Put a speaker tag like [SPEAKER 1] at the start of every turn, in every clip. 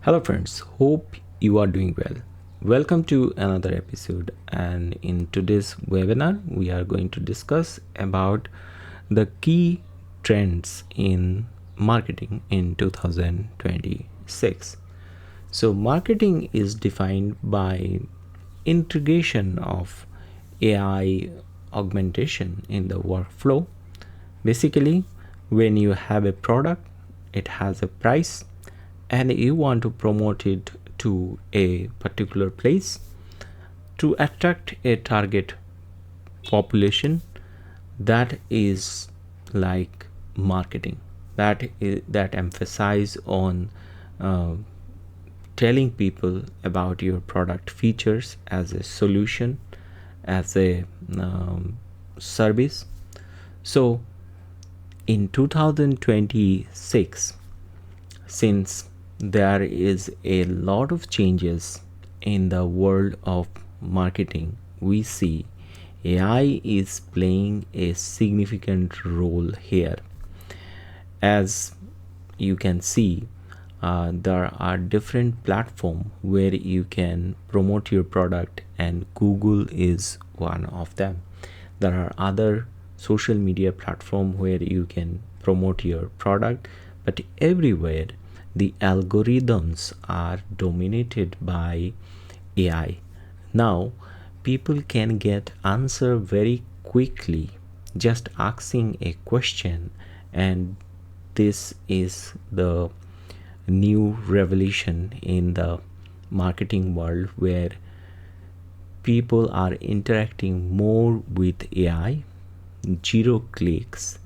[SPEAKER 1] Hello, friends. Hope you are doing well. Welcome to another episode. And in today's webinar, we are going to discuss about the key trends in marketing in 2026. So, marketing is defined by integration of AI augmentation in the workflow. Basically, when you have a product, it has a price and you want to promote it to a particular place to attract a target population, that is like marketing. That emphasize on uh, telling people about your product features as a solution, as a service. So in 2026, since there is a lot of changes in the world of marketing, we see AI is playing a significant role here. As you can see, there are different platforms where you can promote your product, and Google is one of them. There are other social media platforms where you can promote your product, but everywhere the algorithms are dominated by AI. Now people can get answer very quickly just asking a question, and this is the new revolution in the marketing world, where people are interacting more with AI, zero clicks,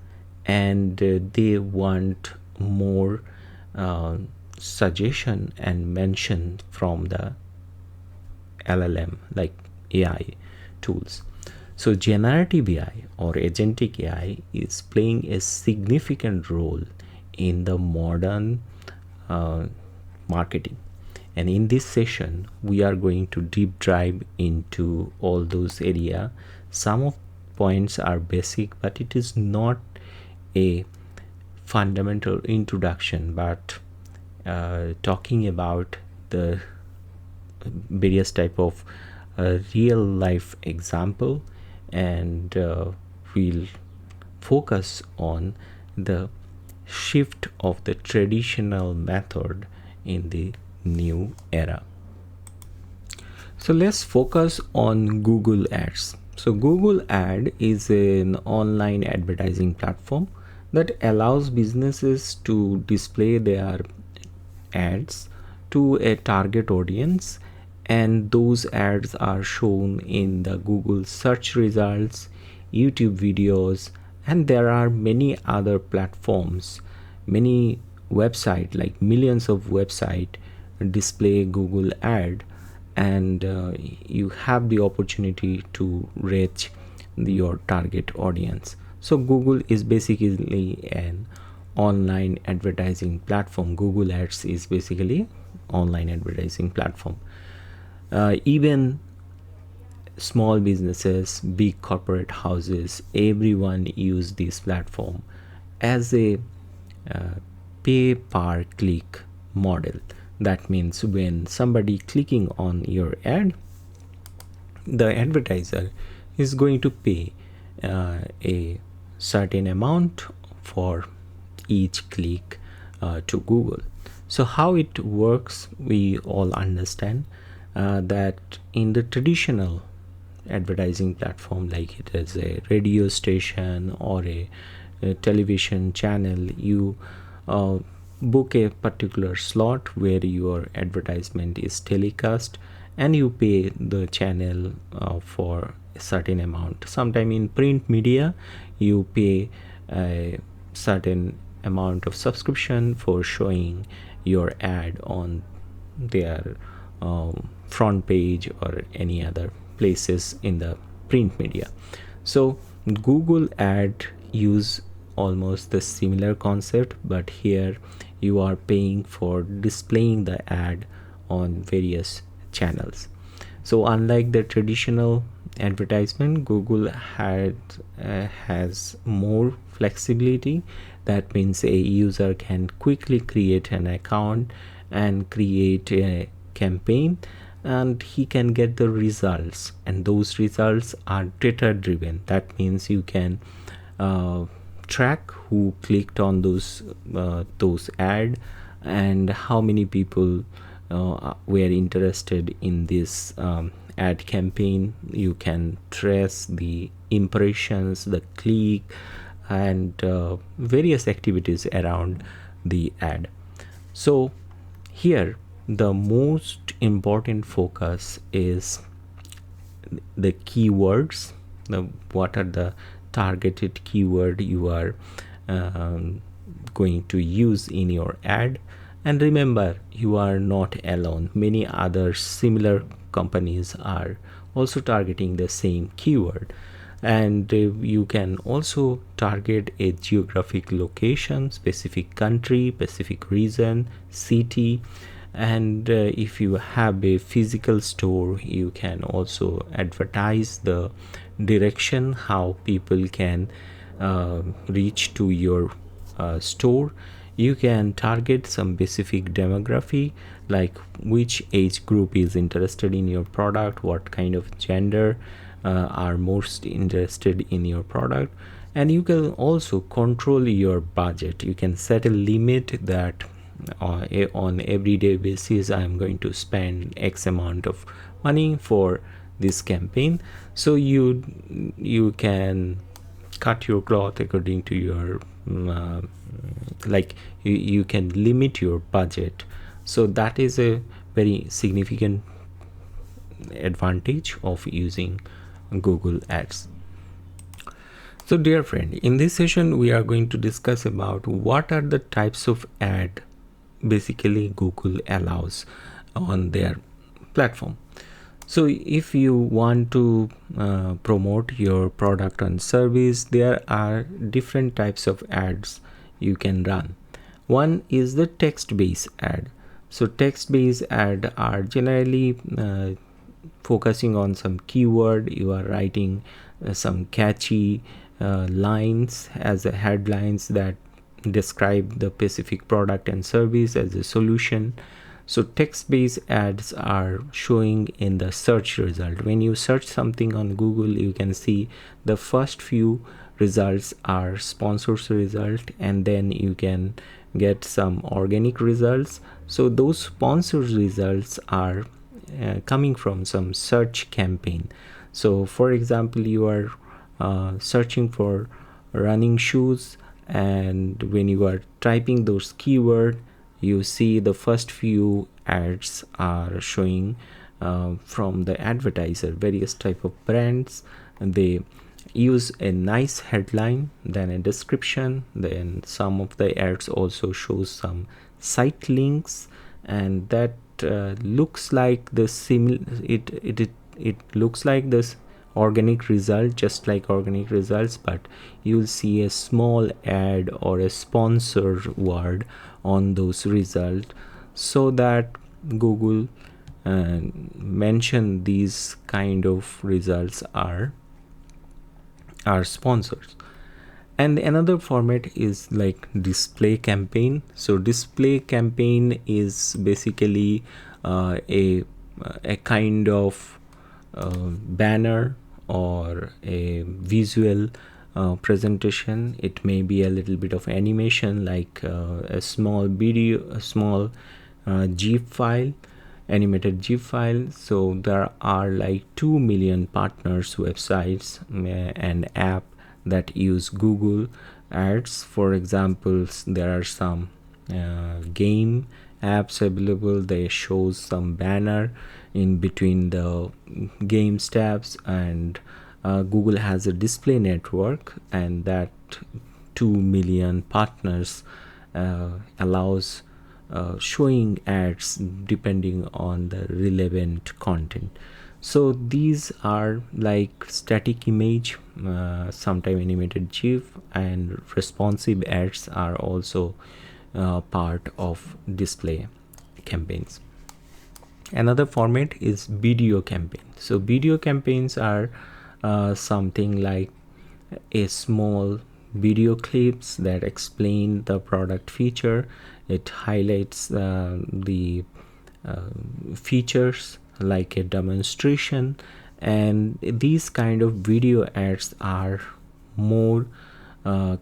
[SPEAKER 1] and they want more suggestion and mention from the LLM, like AI tools. So generative AI or agentic AI is playing a significant role in the modern marketing. And in this session, we are going to deep dive into all those areas. Some of points are basic, but it is not a fundamental introduction, but talking about the various type of real life example, and we'll focus on the shift of the traditional method in the new era. So let's focus on Google Ads. So Google Ad is an online advertising platform that allows businesses to display their ads to a target audience, and those ads are shown in the Google search results, YouTube videos, and there are many other platforms. Many websites, like millions of websites, display Google ad, and you have the opportunity to reach your target audience. So Google is basically an online advertising platform. Google Ads is basically online advertising platform. Even small businesses, big corporate houses, everyone use this platform as a pay per click model. That means when somebody clicking on your ad, the advertiser is going to pay a certain amount for each click to Google. So how it works, we all understand that in the traditional advertising platform, like it is a radio station or a television channel, you book a particular slot where your advertisement is telecast, and you pay the channel for a certain amount. Sometime in print media, you pay a certain amount of subscription for showing your ad on their front page or any other places in the print media. So Google ad use almost the similar concept, but here you are paying for displaying the ad on various channels. So unlike the traditional advertisement, Google has more flexibility. That means a user can quickly create an account and create a campaign, and he can get the results, and those results are data driven. That means you can track who clicked on those ad, and how many people were interested in this ad campaign. You can trace the impressions, the click, and various activities around the ad. So here the most important focus is the keywords. What are the targeted keyword you are going to use in your ad. And remember, you are not alone. Many other similar companies are also targeting the same keyword. And you can also target a geographic location, specific country, specific region, city. And if you have a physical store, you can also advertise the direction how people can reach to your store. You can target some specific demography, like which age group is interested in your product, what kind of gender are most interested in your product. And you can also control your budget. You can set a limit that on everyday basis I am going to spend X amount of money for this campaign. So you can cut your cloth according to your you can limit your budget. So that is a very significant advantage of using Google Ads. So dear friend, in this session we are going to discuss about what are the types of ad basically Google allows on their platform. So if you want to promote your product and service, there are different types of ads you can run. One is the text-based ad. So text-based ad are generally focusing on some keyword. You are writing some catchy lines as a headlines that describe the specific product and service as a solution. So text-based ads are showing in the search result. When you search something on Google, you can see the first few results are sponsored result, and then you can get some organic results. So those sponsored results are coming from some search campaign. So for example, you are searching for running shoes, and when you are typing those keywords, you see the first few ads are showing from the advertiser, various type of brands, and they use a nice headline, then a description, then some of the ads also shows some site links, and that looks like the it looks like this organic result, just like organic results, but you'll see a small ad or a sponsored word on those results, so that Google mention these kind of results are sponsors. And another format is like display campaign. So display campaign is basically a kind of banner or a visual presentation. It may be a little bit of animation, like a small video, a small GIF file, animated GIF file. So there are like 2 million partners websites and app that use Google Ads. For example, there are some game apps available. They show some banner in between the games tabs, and Google has a display network, and that 2 million partners allows showing ads depending on the relevant content. So these are like static image, sometime animated GIF, and responsive ads are also part of display campaigns. Another format is video campaign. So video campaigns are something like a small video clips that explain the product feature. It highlights the features like a demonstration, and these kind of video ads are more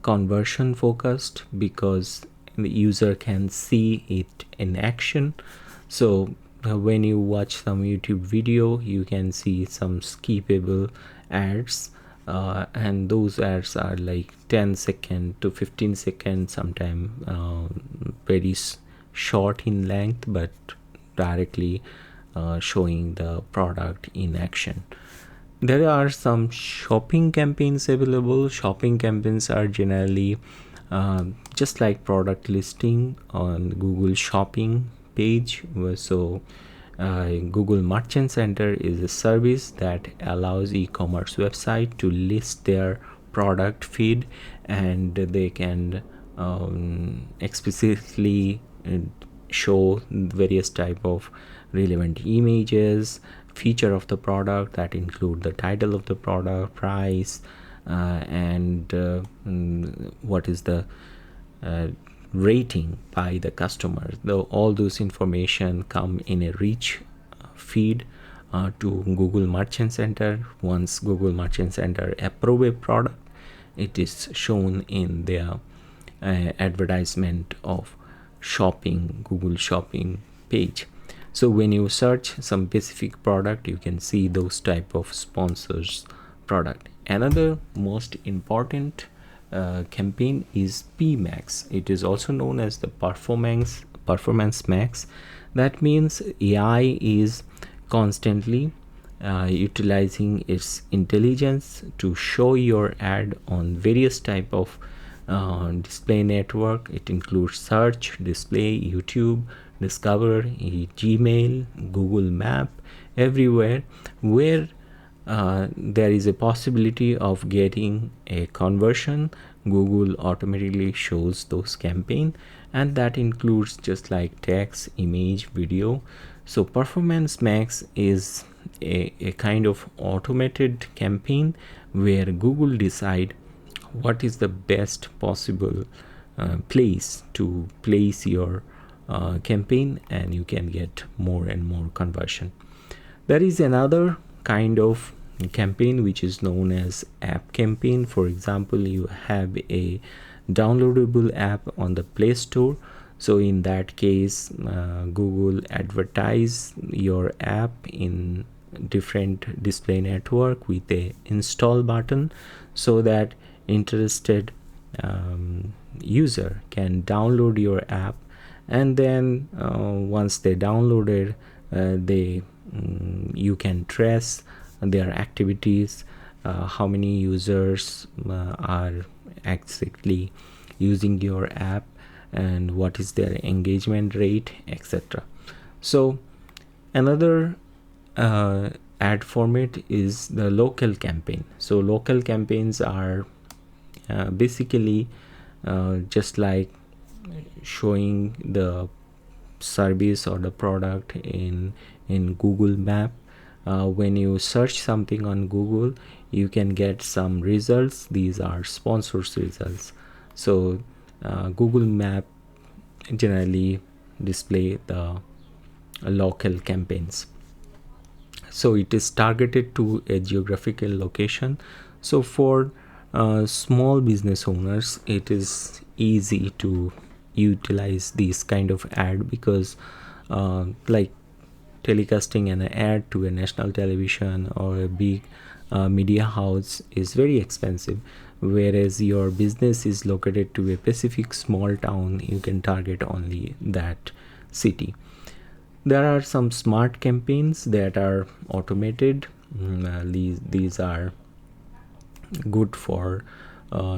[SPEAKER 1] conversion focused because the user can see it in action. So when you watch some YouTube video, you can see some skippable ads, and those ads are like 10-second to 15-second, sometimes very short in length, but directly showing the product in action. There are some shopping campaigns available. Shopping campaigns are generally just like product listing on Google Shopping page. So Google Merchant Center is a service that allows e-commerce website to list their product feed, and they can explicitly show various type of relevant images, feature of the product that include the title of the product, price, and what is the rating by the customer. Though all those information come in a rich feed to Google Merchant Center. Once Google Merchant Center approve a product, it is shown in their advertisement of shopping, Google Shopping page. So when you search some specific product, you can see those type of sponsors product. Another most important campaign is PMax. It is also known as the performance max. That means AI is constantly utilizing its intelligence to show your ad on various type of display network. It includes search, display, YouTube, Discover, Gmail, Google Map, everywhere where there is a possibility of getting a conversion. Google automatically shows those campaign, and that includes just like text, image, video. So Performance Max is a kind of automated campaign where Google decide what is the best possible place to place your campaign, and you can get more and more conversion. There is another kind of campaign which is known as app campaign. For example, you have a downloadable app on the Play Store. So in that case, Google advertise your app in different display network with a install button, so that interested user can download your app, and then once they downloaded, you can trace their activities, how many users are exactly using your app, and what is their engagement rate, etc. So another ad format is the local campaign. So local campaigns are basically just like showing the service or the product in Google Map. When you search something on Google, you can get some results. These are sponsors results. So Google Map generally display the local campaigns. So it is targeted to a geographical location. So for small business owners, it is easy to utilize this kind of ad, because like telecasting an ad to a national television or a big media house is very expensive, whereas your business is located to a specific small town, you can target only that city. There are some smart campaigns that are automated. These are good for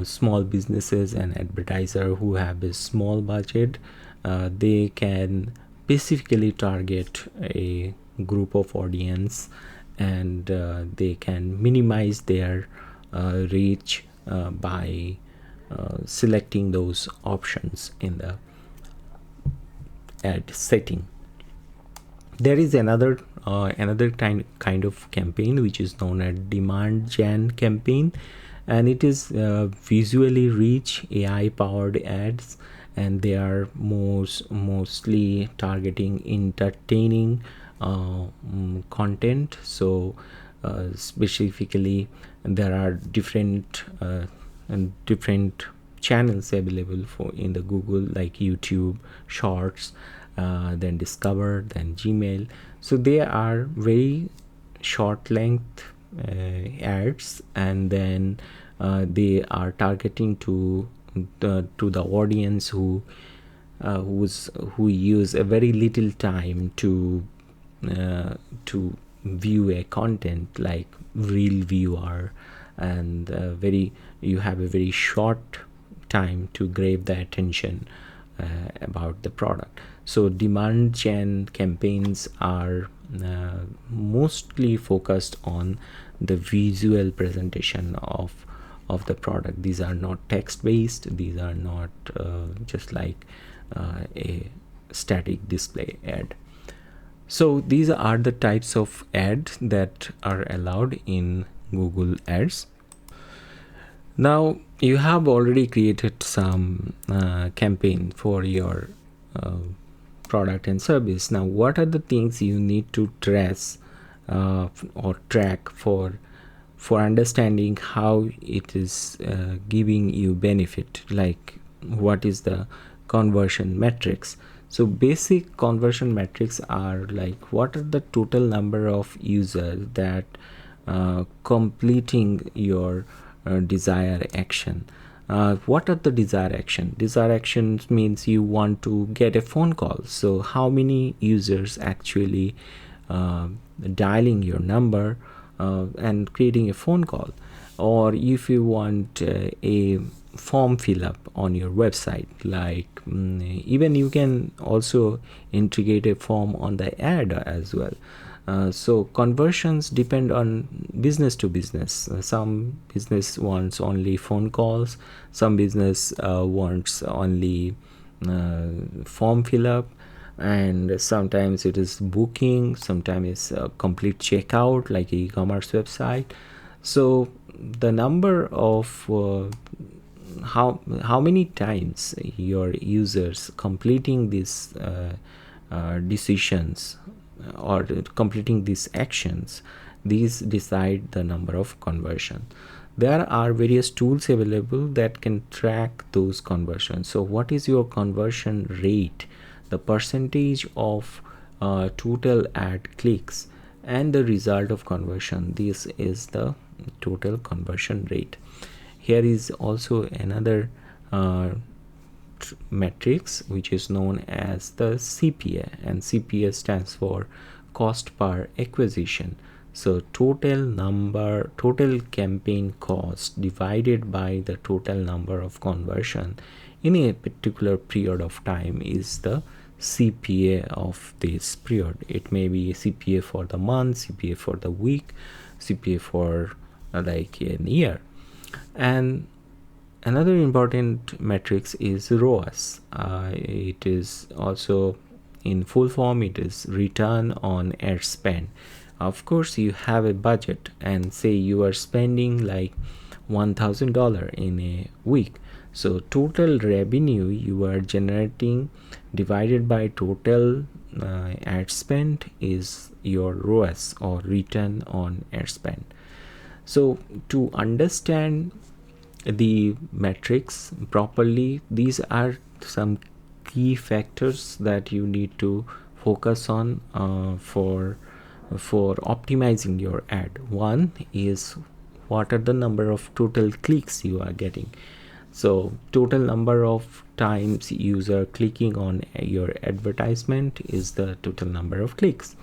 [SPEAKER 1] small businesses and advertiser who have a small budget. They can specifically target a group of audience, and they can minimize their reach by selecting those options in the ad setting. There is another kind of campaign which is known as demand gen campaign, and it is visually rich AI powered ads, and they are mostly targeting entertaining content. So specifically there are different channels available for in the Google, like YouTube Shorts, then Discover, then Gmail. So they are very short length ads, and then they are targeting to the audience who use a very little time to view a content, like real viewer, and you have a very short time to grab the attention about the product. So demand gen campaigns are mostly focused on the visual presentation of the product. These are not text based, these are not just like a static display ad. So these are the types of ads that are allowed in Google Ads. Now you have already created some campaign for your product and service. Now what are the things you need to trace or track for understanding how it is giving you benefit? Like, what is the conversion metrics? So basic conversion metrics are like, what are the total number of users that completing your desired action. What are the desired action? Desired actions means you want to get a phone call. So how many users actually dialing your number and creating a phone call? Or if you want a form fill up on your website, like even you can also integrate a form on the ad as well. So conversions depend on business to business. Some business wants only phone calls, some business wants only form fill up, and sometimes it is booking, sometimes it's a complete checkout like e-commerce website. So the number of how many times your users completing these decisions or completing these actions, these decide the number of conversion. There are various tools available that can track those conversions. So what is your conversion rate, the percentage of total ad clicks and the result of conversion? This is the total conversion rate. Here is also another metrics which is known as the CPA, and CPA stands for cost per acquisition. So total campaign cost divided by the total number of conversion in a particular period of time is the CPA of this period. It may be a CPA for the month, CPA for the week, CPA for like an year. And another important metrics is ROAS. It is also in full form, it is return on ad spend. Of course, you have a budget and say you are spending like $1,000 in a week. So total revenue you are generating divided by total ad spend is your ROAS, or return on ad spend. So to understand the metrics properly, these are some key factors that you need to focus on for optimizing your ad. One is, what are the number of total clicks you are getting? So total number of times user clicking on your advertisement is the total number of clicks.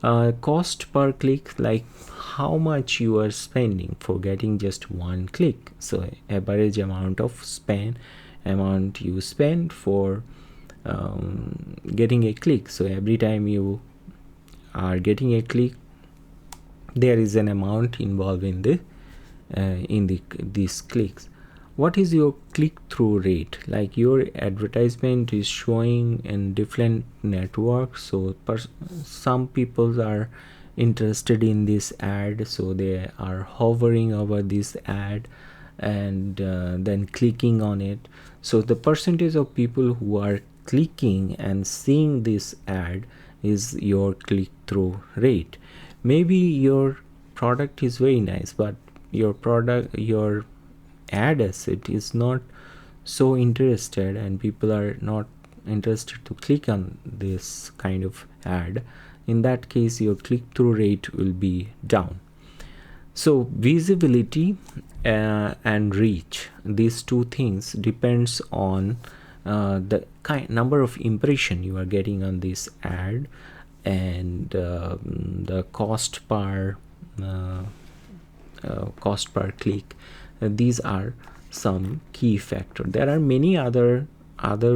[SPEAKER 1] Cost per click, like how much you are spending for getting just one click. So average amount you spend for getting a click. So every time you are getting a click, there is an amount involved in these clicks. what is your click-through rate? Like your advertisement is showing in different networks, so some people are interested in this ad, so they are hovering over this ad and then clicking on it. So the percentage of people who are clicking and seeing this ad is your click-through rate. Maybe your product is very nice, but your ad asset is not so interested, and people are not interested to click on this kind of ad. In that case, your click-through rate will be down. So visibility and reach, these two things depends on the number of impression you are getting on this ad, and the cost per click. These are some key factors. There are many other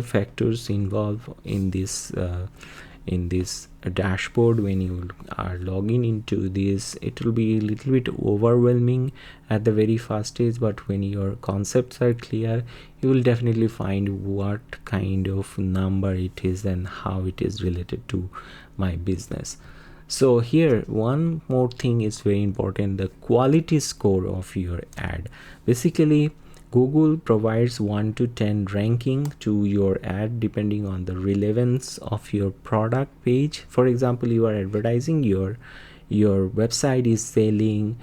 [SPEAKER 1] factors involved in this dashboard. When you are logging into this, it will be a little bit overwhelming at the very first stage, but when your concepts are clear, you will definitely find what kind of number it is and how it is related to my business. So here, one more thing is very important: the quality score of your ad. Basically, Google provides 1 to 10 ranking to your ad depending on the relevance of your product page. For example, you are advertising your website is selling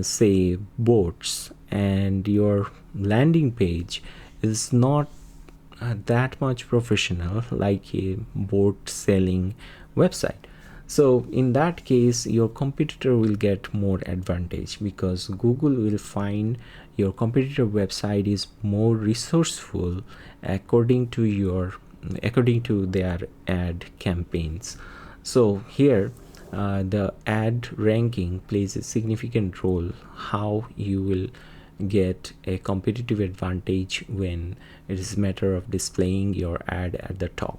[SPEAKER 1] say boats, and your landing page is not that much professional like a boat selling website. So in that case, your competitor will get more advantage, because Google will find your competitor website is more resourceful according to their ad campaigns. So here the ad ranking plays a significant role how you will get a competitive advantage when it is a matter of displaying your ad at the top.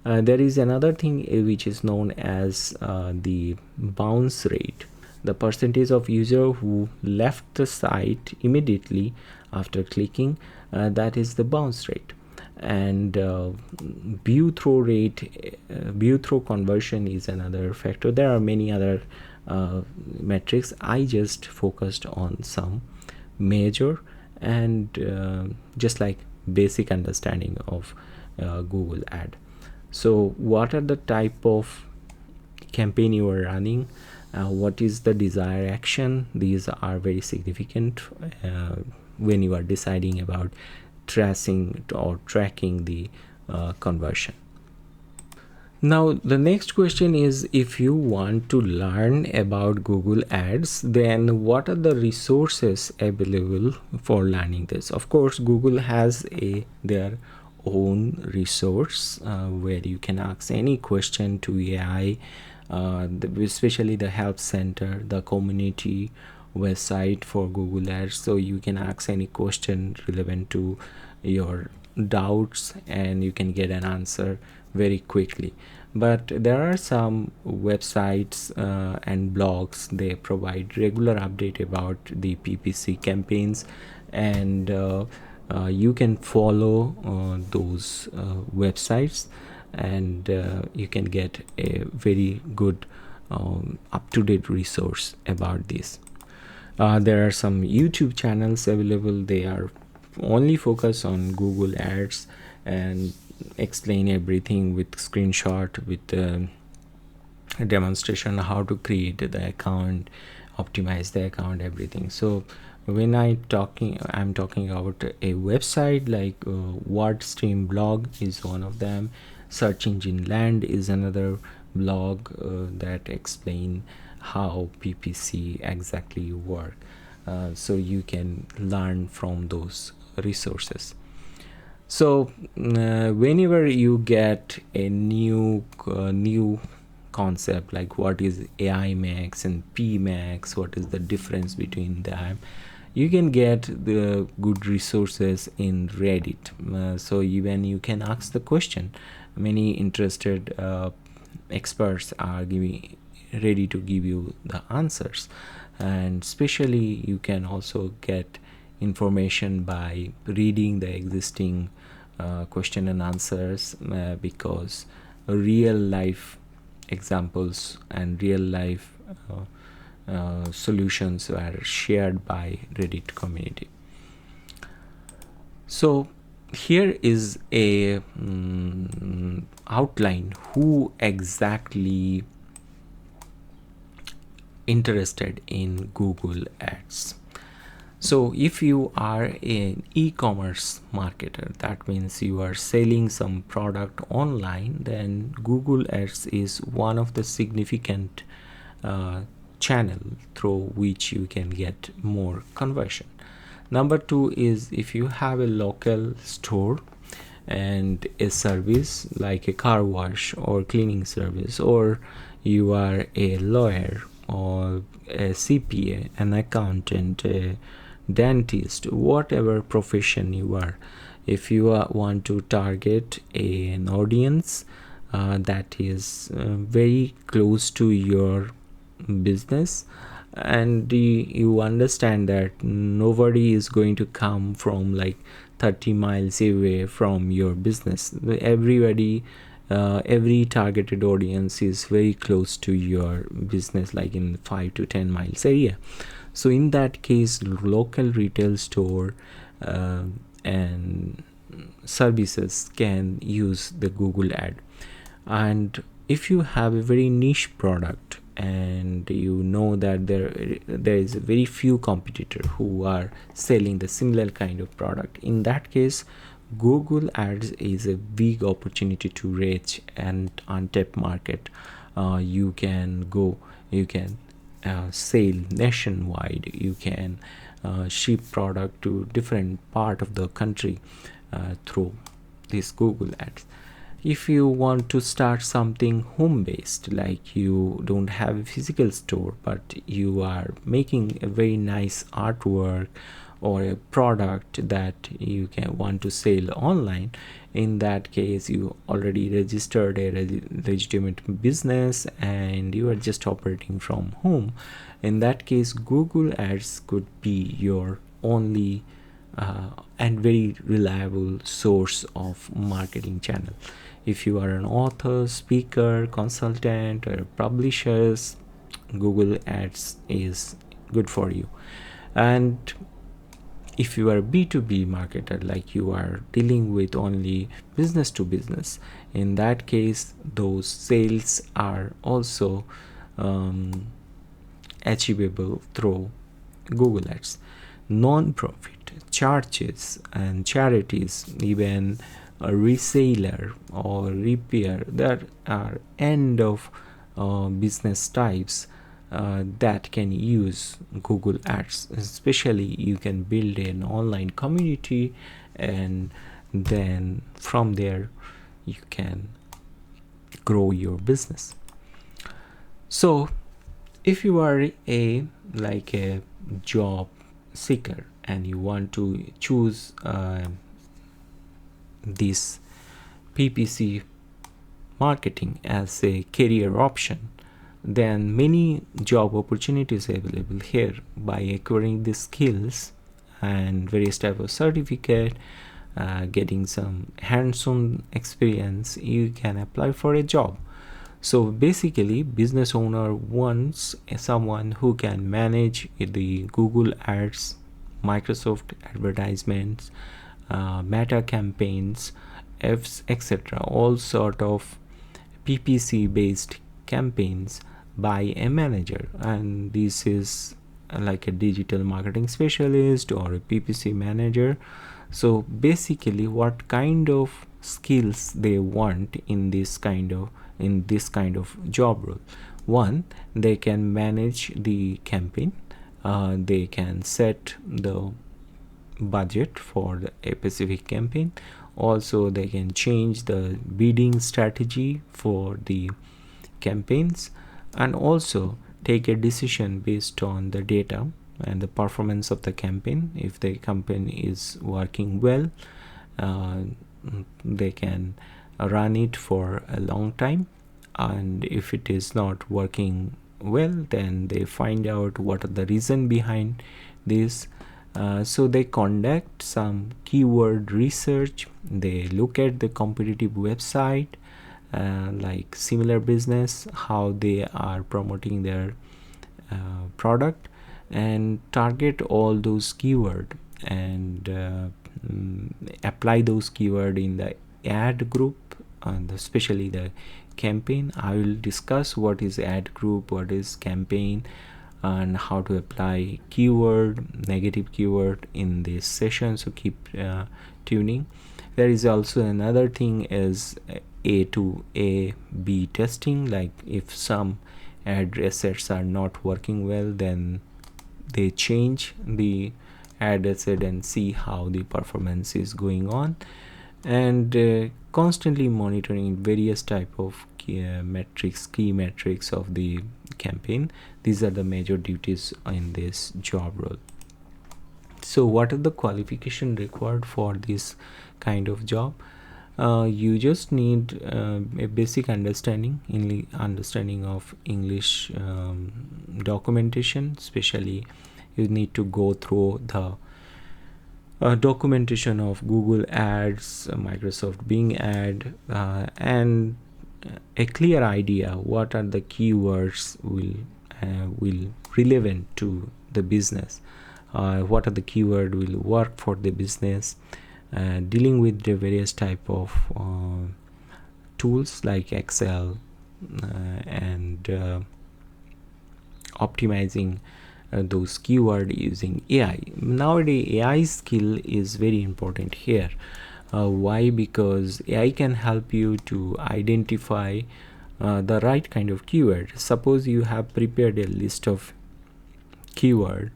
[SPEAKER 1] There is another thing which is known as the bounce rate, the percentage of users who left the site immediately after clicking. That is the bounce rate. And view through conversion is another factor. There are many other metrics. I just focused on some major and just like basic understanding of Google ad. So what are the type of campaign you are running? What is the desired action? These are very significant when you are deciding about tracing the conversion. Now the next question is, if you want to learn about Google Ads, then what are the resources available for learning this? Of course, Google has their own resource where you can ask any question to AI, especially the help center, the community website for Google Ads. So you can ask any question relevant to your doubts and you can get an answer very quickly. But there are some websites and blogs, they provide regular update about the PPC campaigns, and you can follow those websites, and you can get a very good up-to-date resource about this. There are some YouTube channels available. They are only focused on Google Ads and explain everything with screenshot, with a demonstration how to create the account, optimize the account, everything. So when I'm talking about a website like WordStream blog is one of them. Search Engine Land is another blog that explain how PPC exactly work. So you can learn from those resources. So whenever you get a new concept, like what is AI Max and P Max, what is the difference between them, you can get the good resources in Reddit. So even you can ask the question. Many interested experts are ready to give you the answers, and especially you can also get information by reading the existing question and answers, because real life examples and real life solutions were shared by Reddit community. So here is a outline who exactly interested in Google Ads. So if you are an e-commerce marketer, that means you are selling some product online, then Google Ads is one of the significant channel through which you can get more conversion. Number two is if you have a local store and a service like a car wash or cleaning service, or you are a lawyer or a CPA, an accountant, a dentist, whatever profession you are, if you want to target an audience that is very close to your business, and you understand that nobody is going to come from like 30 miles away from your business, everybody every targeted audience is very close to your business, like in 5 to 10 miles area. So in that case, local retail store and services can use the Google ad. And if you have a very niche product and you know that there is a very few competitor who are selling the similar kind of product, in that case Google Ads is a big opportunity to reach an untapped market. You can sell nationwide, you can ship product to different part of the country through this Google Ads. If you want to start something home based, like you don't have a physical store but you are making a very nice artwork or a product that you can want to sell online, in that case you already registered a legitimate business and you are just operating from home, in that case Google Ads could be your only and very reliable source of marketing channel. If you are an author, speaker, consultant, or publishers, Google Ads is good for you. And if you are a B2B marketer, like you are dealing with only business to business, in that case those sales are also achievable through Google Ads. Non-profit, churches and charities, even a reseller or repair, there are end of business types that can use Google Ads. Especially you can build an online community and then from there you can grow your business. So if you are a job seeker and you want to choose this PPC marketing as a career option, then many job opportunities available here. By acquiring the skills and various type of certificate, getting some hands-on experience, you can apply for a job. So basically business owner wants someone who can manage the Google Ads, Microsoft advertisements, Meta campaigns, etc., all sort of PPC based campaigns by a manager, and this is like a digital marketing specialist or a PPC manager. So basically what kind of skills they want in this kind of job role: one, they can manage the campaign, they can set the budget for a specific campaign, also they can change the bidding strategy for the campaigns, and also take a decision based on the data and the performance of the campaign. If the campaign is working well, they can run it for a long time, and if it is not working well, then they find out what are the reason behind this, So they conduct some keyword research. They look at the competitive website, like similar business, how they are promoting their product, and target all those keyword, and apply those keyword in the ad group, and especially the campaign. I will discuss what is ad group, what is campaign, and how to apply keyword, negative keyword in this session. So keep tuning. There is also another thing is A to A B testing. Like if some ad assets are not working well, then they change the ad asset and see how the performance is going on, and constantly monitoring various type of key metrics of the campaign. These are the major duties in this job role. So what are the qualification required for this kind of job? You just need a basic understanding of English documentation. Especially you need to go through the documentation of Google Ads, Microsoft Bing ad, and a clear idea what are the keywords will relevant to the business, what are the keyword will work for the business, dealing with the various type of tools like Excel, and optimizing those keyword using AI. Nowadays AI skill is very important here. Why? Because AI can help you to identify the right kind of keyword. Suppose you have prepared a list of keyword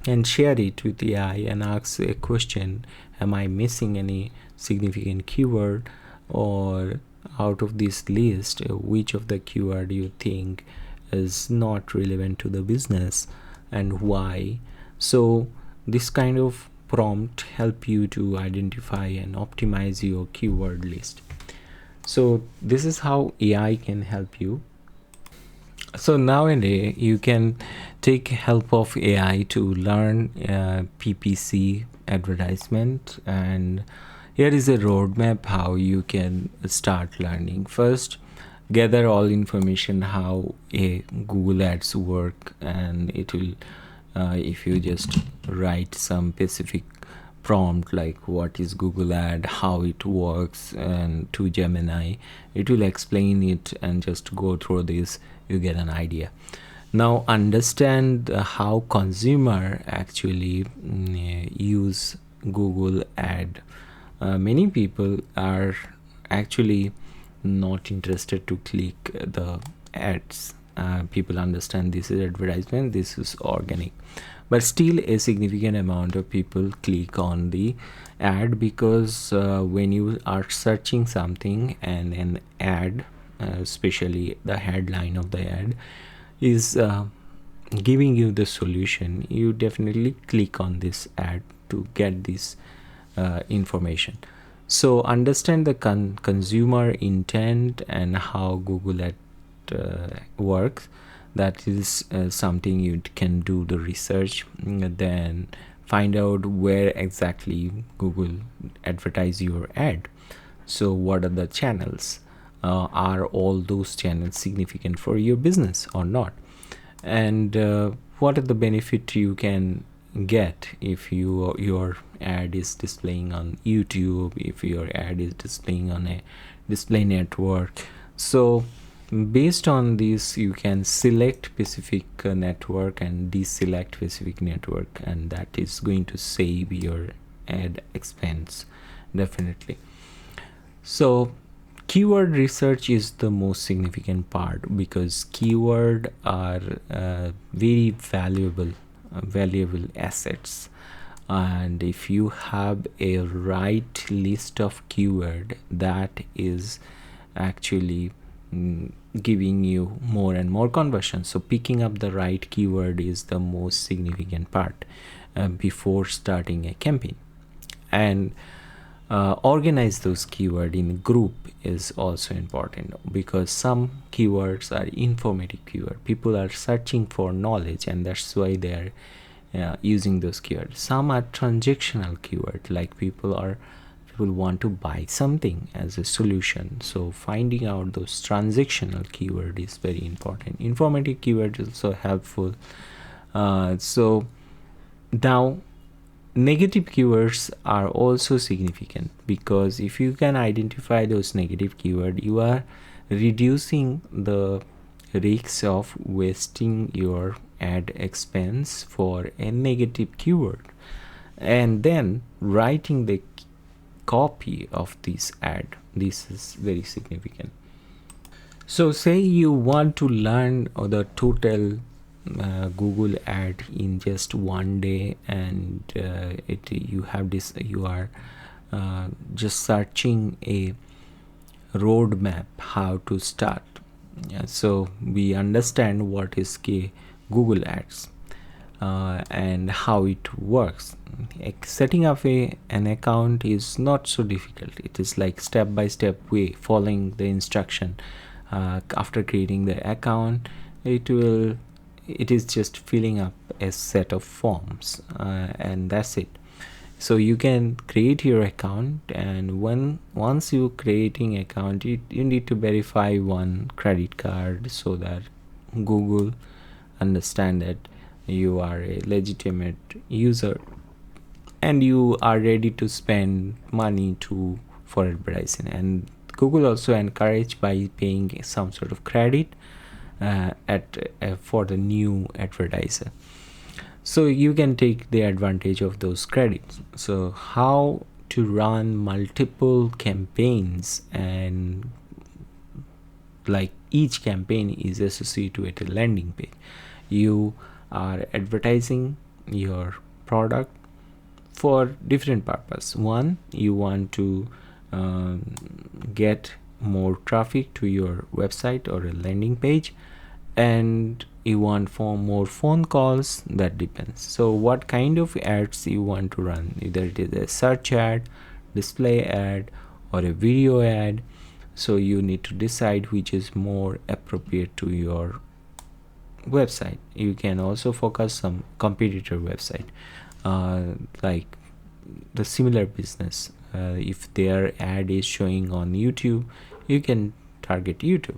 [SPEAKER 1] and share it with AI and ask a question, am I missing any significant keyword, or out of this list which of the keyword you think is not relevant to the business and why? So this kind of prompt help you to identify and optimize your keyword list. So this is how AI can help you. So nowadays you can take help of AI to learn PPC advertisement, and here is a roadmap how you can start learning. First, gather all information how a Google Ads work, and it will if you just write some specific prompt like what is Google Ad, how it works, and to Gemini, it will explain it, and just go through this, you get an idea. Now understand how consumer actually use Google Ad. Many people are actually not interested to click the ads. People understand this is advertisement, this is organic, but still a significant amount of people click on the ad, because when you are searching something and an ad, especially the headline of the ad is giving you the solution, you definitely click on this ad to get this information. So understand the consumer intent and how Google Ad works. That is something you can do the research, then find out where exactly Google advertise your ad. So what are the channels, are all those channels significant for your business or not, and what are the benefit you can get if your ad is displaying on YouTube, if your ad is displaying on a display network. So based on this you can select specific network and deselect specific network, and that is going to save your ad expense definitely. So keyword research is the most significant part, because keyword are very valuable assets, and if you have a right list of keyword, that is actually giving you more and more conversion. So picking up the right keyword is the most significant part before starting a campaign, and organize those keywords in group is also important, because some keywords are informative keyword. People are searching for knowledge, and that's why they are using those keywords. Some are transactional keywords, like people want to buy something as a solution, so finding out those transactional keyword is very important. Informative keyword is also helpful. So now negative keywords are also significant, because if you can identify those negative keyword, you are reducing the risks of wasting your ad expense for a negative keyword, and then writing the copy of this ad. This is very significant. So say you want to learn the total Google ad in just one day, and you are just searching a roadmap how to start. So we understand what is Google Ads and how it works. Setting up an account is not so difficult. It is like step-by-step way, following the instruction. After creating the account, it is just filling up a set of forms, and that's it. So you can create your account, and once you creating account, you need to verify one credit card, so that Google understand that you are a legitimate user and you are ready to spend money for advertising. And Google also encourage by paying some sort of credit for the new advertiser, so you can take the advantage of those credits. So how to run multiple campaigns, and like each campaign is associated with a landing page. You are advertising your product for different purpose. One, you want to get more traffic to your website or a landing page, and you want for more phone calls. That depends. So what kind of ads you want to run, either it is a search ad, display ad, or a video ad. So you need to decide which is more appropriate to your website. You can also focus some competitor website, like the similar business. If their ad is showing on YouTube, you can target YouTube.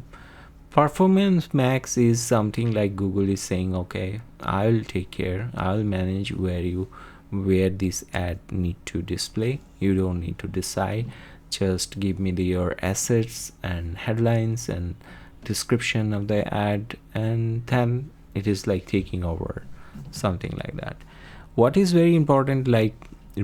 [SPEAKER 1] Performance max is something like Google is saying, okay, I'll take care, I'll manage where this ad need to display. You don't need to decide, just give me your assets and headlines and description of the ad, and then it is like taking over, something like that. What is very important, like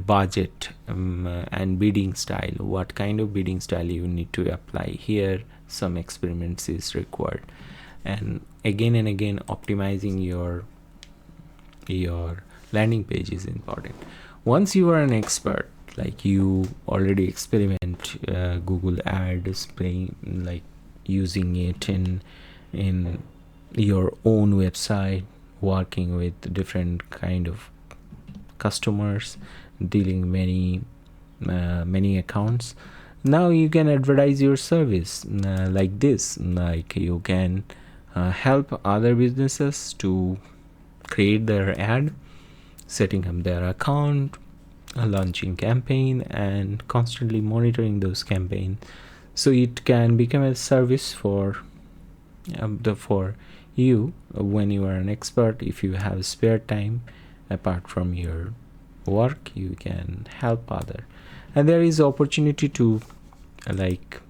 [SPEAKER 1] budget and bidding style. What kind of bidding style you need to apply here, some experiments is required. And again optimizing your landing page is important. Once you are an expert, like you already experiment Google ad displaying, like using it in your own website, working with different kind of customers, dealing many accounts. Now you can advertise your service like this. Like you can help other businesses to create their ad, setting up their account, launching campaign, and constantly monitoring those campaigns. So it can become a service for you when you are an expert. If you have spare time apart from your work, you can help other. And there is opportunity to like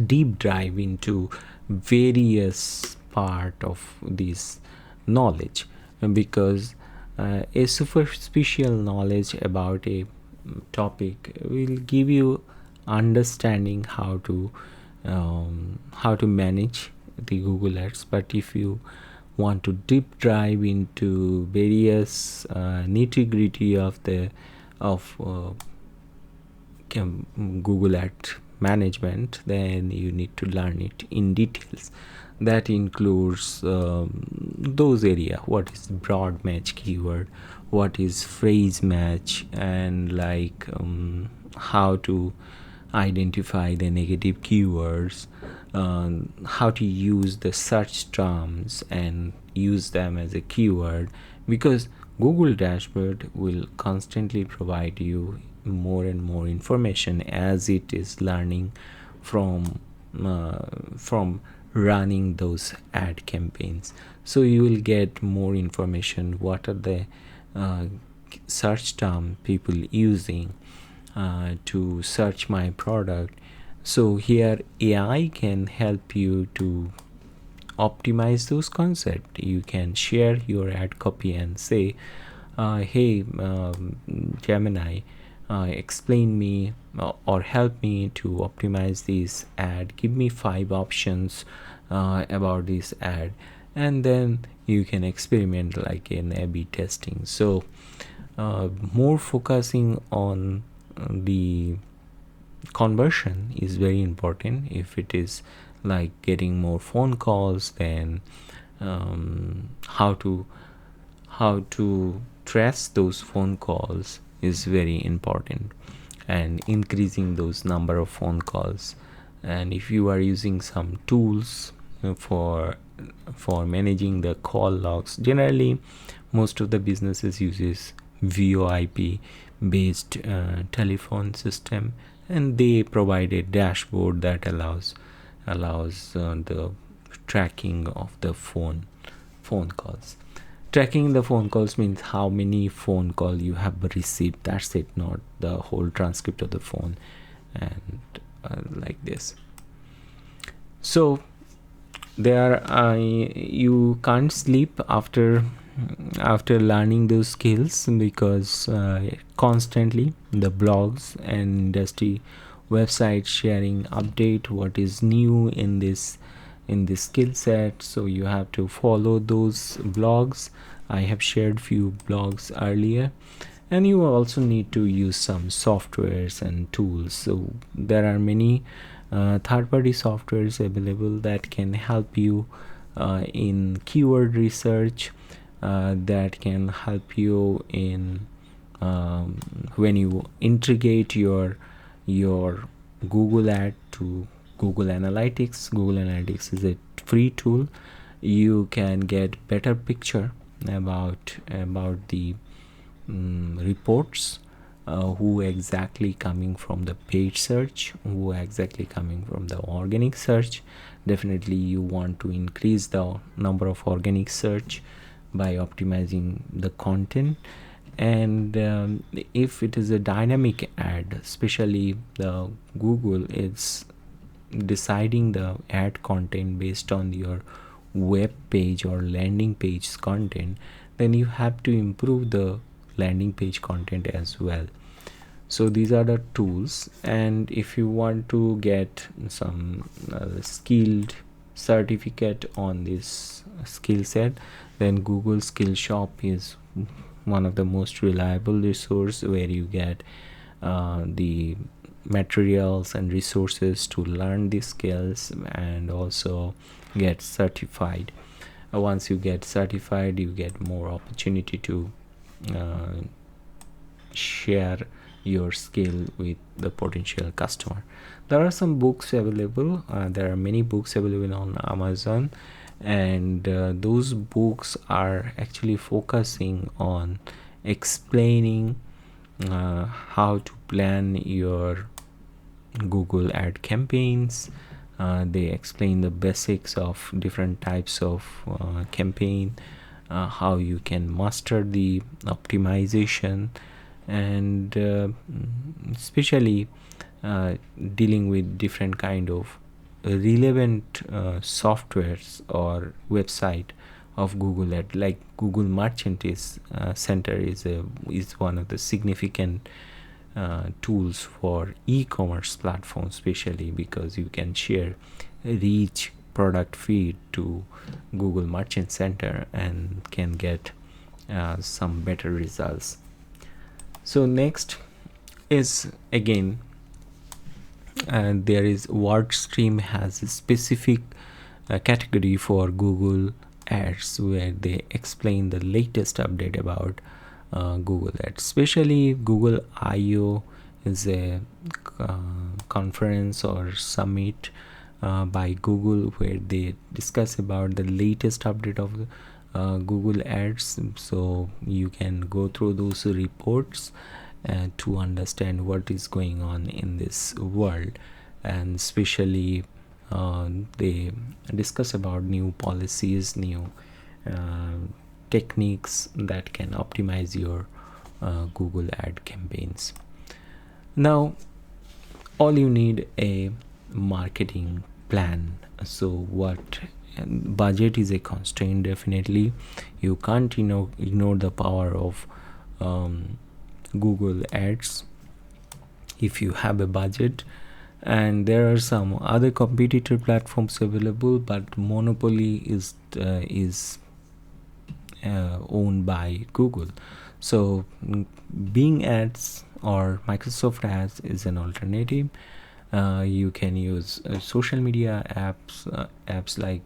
[SPEAKER 1] deep dive into various part of this knowledge, because a superficial knowledge about a topic will give you understanding how to manage the Google Ads. But if you want to deep dive into various nitty-gritty of Google Ad management, then you need to learn it in details. That includes those area, what is broad match keyword, what is phrase match, and like how to identify the negative keywords, how to use the search terms and use them as a keyword, because Google dashboard will constantly provide you more and more information as it is learning from running those ad campaigns. So you will get more information, what are the search term people using to search my product. So here AI can help you to optimize those concepts. You can share your ad copy and say, hey Gemini, explain me or help me to optimize this ad, give me 5 options about this ad, and then you can experiment like in A/B testing. So more focusing on the conversion is very important. If it is like getting more phone calls, then how to trace those phone calls is very important, and increasing those number of phone calls. And if you are using some tools for managing the call logs, generally most of the businesses uses VoIP based telephone system, and they provide a dashboard that allows the tracking of the phone calls. Tracking the phone calls means how many phone call you have received, that's it, not the whole transcript of the phone, and like this. So there you can't sleep after learning those skills, because constantly the blogs and industry websites sharing update what is new in this skill set. So you have to follow those blogs. I have shared few blogs earlier, and you also need to use some softwares and tools. So there are many third-party softwares available that can help you in keyword research, that can help you in when you integrate your Google ad to Google Analytics. Google Analytics is a free tool. You can get better picture about the reports, who exactly coming from the paid search, who exactly coming from the organic search. Definitely you want to increase the number of organic search by optimizing the content. And if it is a dynamic ad, especially the Google is deciding the ad content based on your web page or landing page content, then you have to improve the landing page content as well. So these are the tools. And if you want to get some skilled certificate on this skill set, then Google Skill Shop is one of the most reliable resource, where you get the materials and resources to learn these skills and also get certified. Once you get certified, you get more opportunity to share your skill with the potential customer. There are some books available. There are many books available on Amazon, and those books are actually focusing on explaining how to plan your Google ad campaigns. They explain the basics of different types of campaign, how you can master the optimization, and especially dealing with different kind of relevant softwares or website of Google ad, like Google Merchant Center is one of the significant tools for e-commerce platforms, especially because you can share a rich product feed to Google Merchant Center and can get some better results. So next is again there is WordStream has a specific category for Google Ads, where they explain the latest update about Google Ads. Especially Google I/O is a conference or summit by Google, where they discuss about the latest update of Google Ads. So you can go through those reports to understand what is going on in this world, and especially they discuss about new policies, new techniques that can optimize your Google ad campaigns. Now all you need a marketing plan. So what budget is a constraint. Definitely you can't ignore the power of Google Ads if you have a budget. And there are some other competitor platforms available, but monopoly is owned by Google. So Bing Ads or Microsoft Ads is an alternative. You can use social media apps like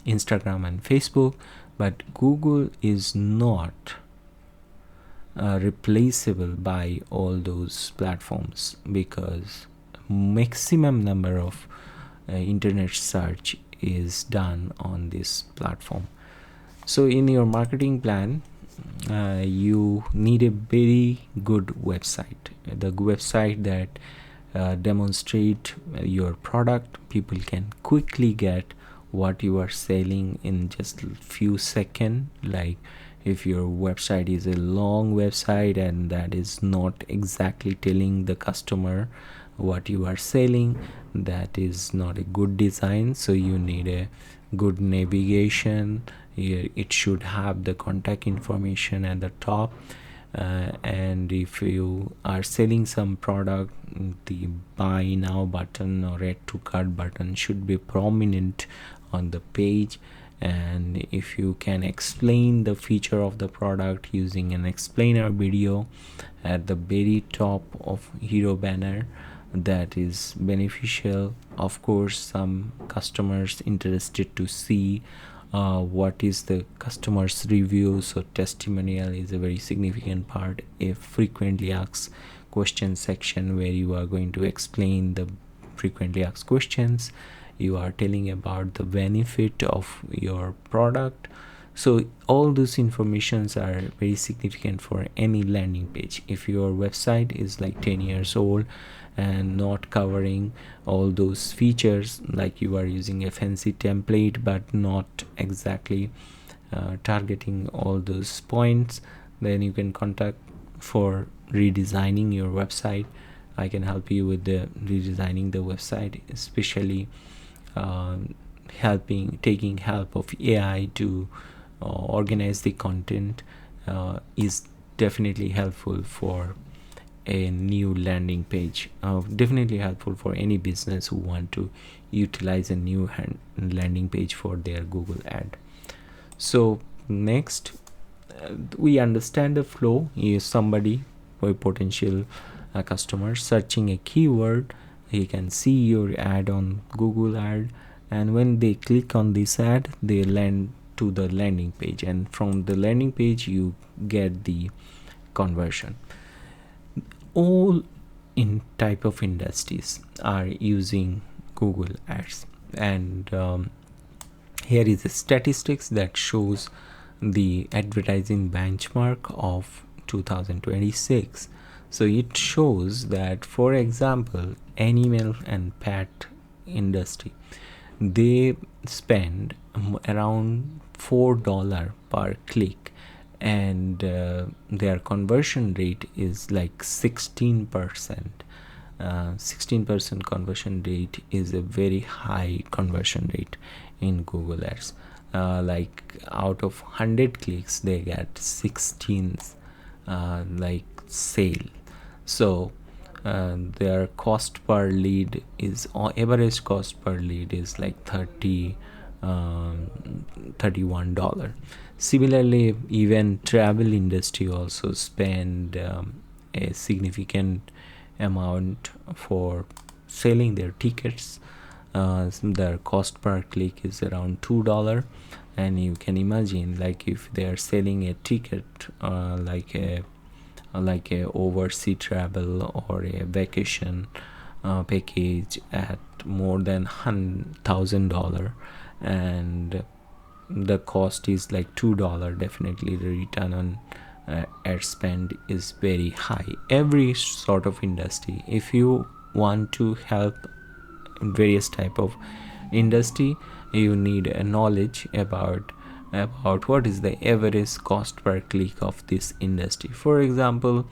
[SPEAKER 1] Instagram and Facebook, but Google is not replaceable by all those platforms, because maximum number of internet search is done on this platform. So in your marketing plan, you need a very good website, the website that demonstrate your product. People can quickly get what you are selling in just a few seconds. Like if your website is a long website and that is not exactly telling the customer what you are selling, that is not a good design. So you need a good navigation. It should have the contact information at the top, and if you are selling some product, the buy now button or add to cart button should be prominent on the page. And if you can explain the feature of the product using an explainer video at the very top of hero banner, that is beneficial. Of course, some customers interested to see what is the customer's review, so testimonial is a very significant part. A frequently asked question section where you are going to explain the frequently asked questions, you are telling about the benefit of your product. So all those informations are very significant for any landing page. If your website is like 10 years old and not covering all those features, like you are using a fancy template but not exactly targeting all those points, then you can contact for redesigning your website. I can help you with the redesigning the website, especially taking help of AI to organize the content is definitely helpful for a new landing page. Definitely helpful for any business who want to utilize a new landing page for their Google ad. So next, we understand the flow. Is somebody or potential customer searching a keyword, he can see your ad on Google ad, and when they click on this ad, they land to the landing page, and from the landing page you get the conversion. All in type of industries are using Google ads, and here is the statistics that shows the advertising benchmark of 2026. So it shows that, for example, animal and pet industry, they spend around $4 per click, and their conversion rate is like 16%. 16% conversion rate is a very high conversion rate in Google ads. Like out of 100 clicks they get 16 like sale. So their cost per lead is, average cost per lead is like $31. Similarly, even travel industry also spend a significant amount for selling their tickets. Their cost per click is around $2, and you can imagine, like if they are selling a ticket like a overseas travel or a vacation package at more than $1,000 and the cost is like $2, definitely the return on ad spend is very high. Every sort of industry, if you want to help various type of industry, you need a knowledge about what is the average cost per click of this industry. For example,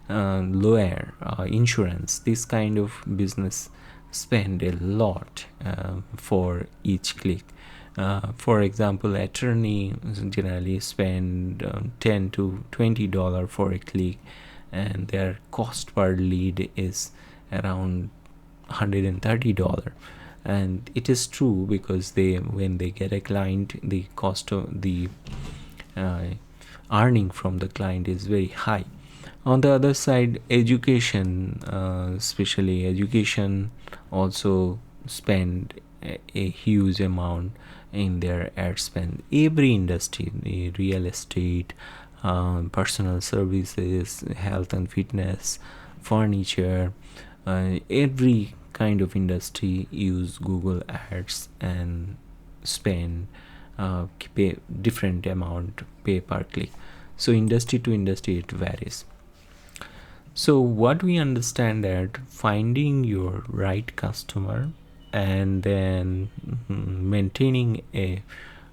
[SPEAKER 1] lawyer, insurance, this kind of business spend a lot for each click. For example, attorney generally spend $10 to $20 for a click, and their cost per lead is around $130. And it is true, because when they get a client, the cost of the earning from the client is very high. On the other side, education, especially education, also spend a huge amount in their ad spend. Every industry, the real estate, personal services, health and fitness, furniture, every kind of industry use Google Ads and spend pay different amount pay per click. So industry to industry it varies. So what we understand that finding your right customer and then maintaining a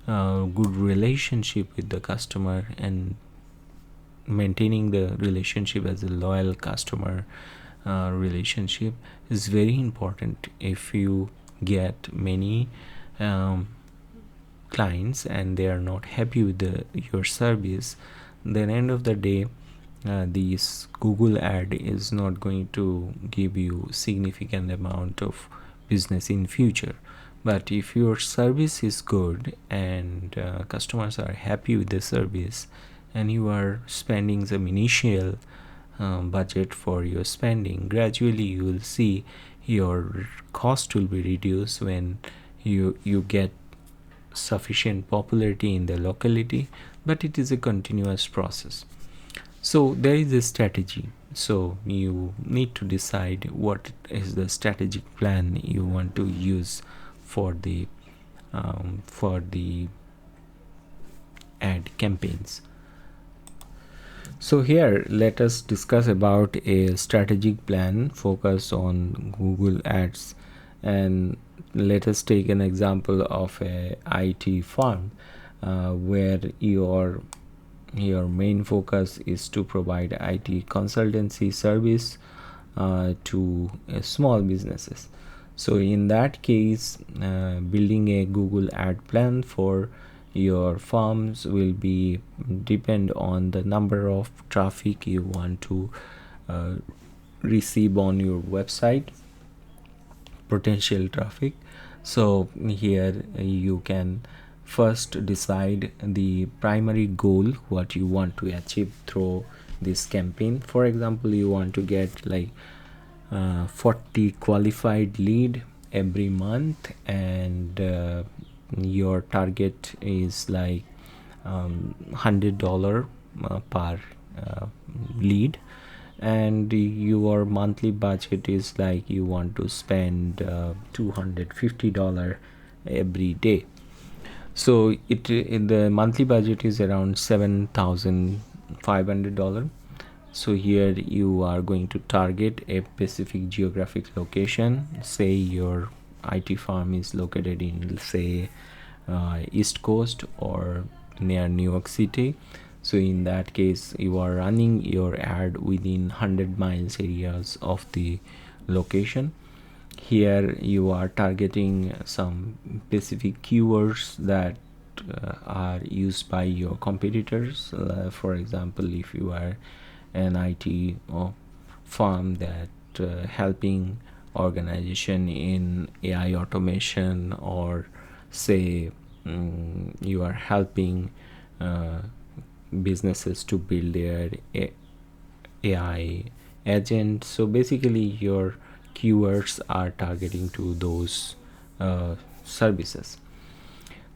[SPEAKER 1] good relationship with the customer and maintaining the relationship as a loyal customer relationship is very important. If you get many clients and they are not happy with your service, then end of the day this Google ad is not going to give you significant amount of business in future. But if your service is good and customers are happy with the service, and you are spending some initial budget for your spending, gradually you will see your cost will be reduced when you get sufficient popularity in the locality. But it is a continuous process. So there is a strategy. So you need to decide what is the strategic plan you want to use for the ad campaigns. So here let us discuss about a strategic plan focused on Google Ads, and let us take an example of a IT firm where your main focus is to provide IT consultancy service to small businesses. So in that case, building a Google ad plan for your firms will be depend on the number of traffic you want to receive on your website, potential traffic. So here you can first decide the primary goal what you want to achieve through this campaign. For example, you want to get like 40 qualified lead every month, and your target is like $100 per lead, and your monthly budget is like you want to spend $250 every day. So the monthly budget is around $7,500. So here you are going to target a specific geographic location. Say your IT firm is located in, say, East Coast or near New York City. So in that case, you are running your ad within 100 miles areas of the location. Here you are targeting some specific keywords that are used by your competitors. For example, if you are an IT firm that helping organization in AI automation, or say you are helping businesses to build their AI agent. So basically your keywords are targeting to those services.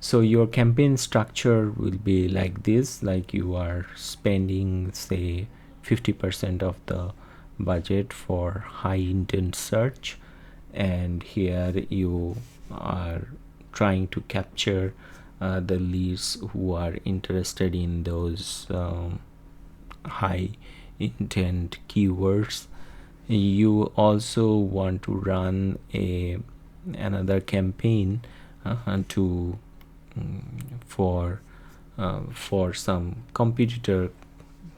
[SPEAKER 1] So your campaign structure will be like this, like you are spending say 50% of the budget for high intent search, and here you are trying to capture the leads who are interested in those high intent keywords. You also want to run another campaign to for some competitor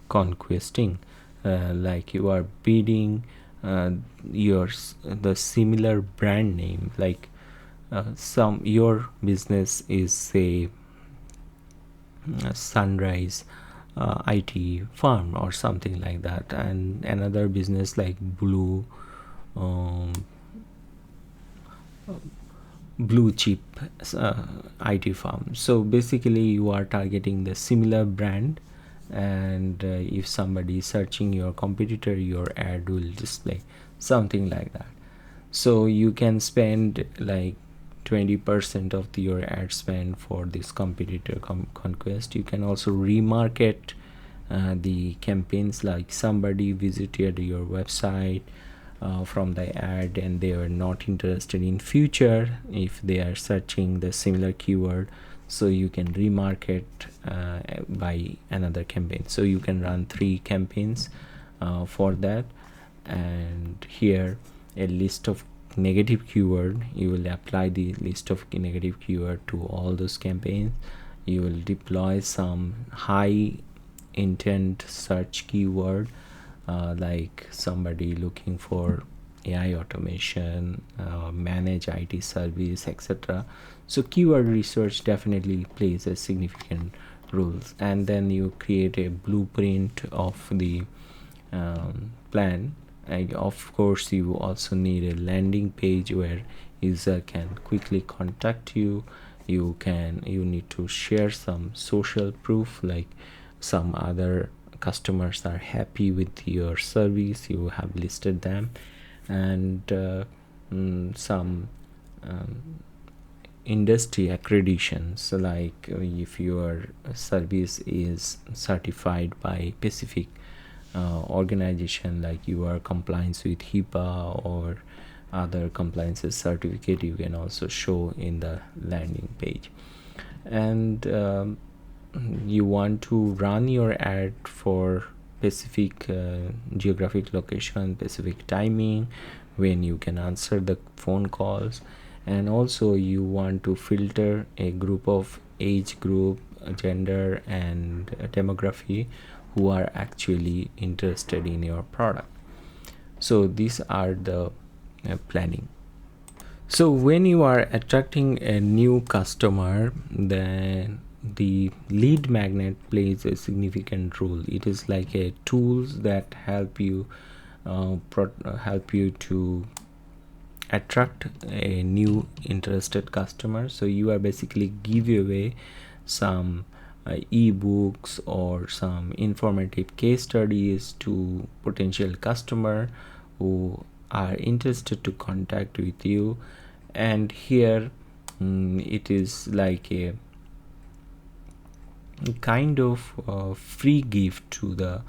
[SPEAKER 1] conquesting, like you are bidding the similar brand name, like your business is say Sunrise IT firm or something like that, and another business like um, blue chip IT firm. So basically you are targeting the similar brand, and if somebody is searching your competitor, your ad will display something like that. So you can spend like 20% of your ad spend for this competitor conquest. You can also remarket the campaigns, like somebody visited your website from the ad and they are not interested in future if they are searching the similar keyword, so you can remarket by another campaign. So you can run 3 campaigns for that. And here a list of negative keyword, you will apply the list of negative keyword to all those campaigns. You will deploy some high intent search keyword, like somebody looking for AI automation, manage IT service, etc. So keyword research definitely plays a significant role. And then you create a blueprint of the plan. And of course you also need a landing page where user can quickly contact you. You need to share some social proof, like some other customers are happy with your service, you have listed them, and some industry accreditations, like if your service is certified by specific organization, like you are compliance with HIPAA or other compliances certificate, you can also show in the landing page. And you want to run your ad for specific geographic location, specific timing when you can answer the phone calls. And also you want to filter a group of age group, gender and demography who are actually interested in your product. So these are the planning. So when you are attracting a new customer, then the lead magnet plays a significant role. It is like a tools that help you to attract a new interested customer. So you are basically give away some ebooks or some informative case studies to potential customer who are interested to contact with you. And here it is like a kind of free gift to the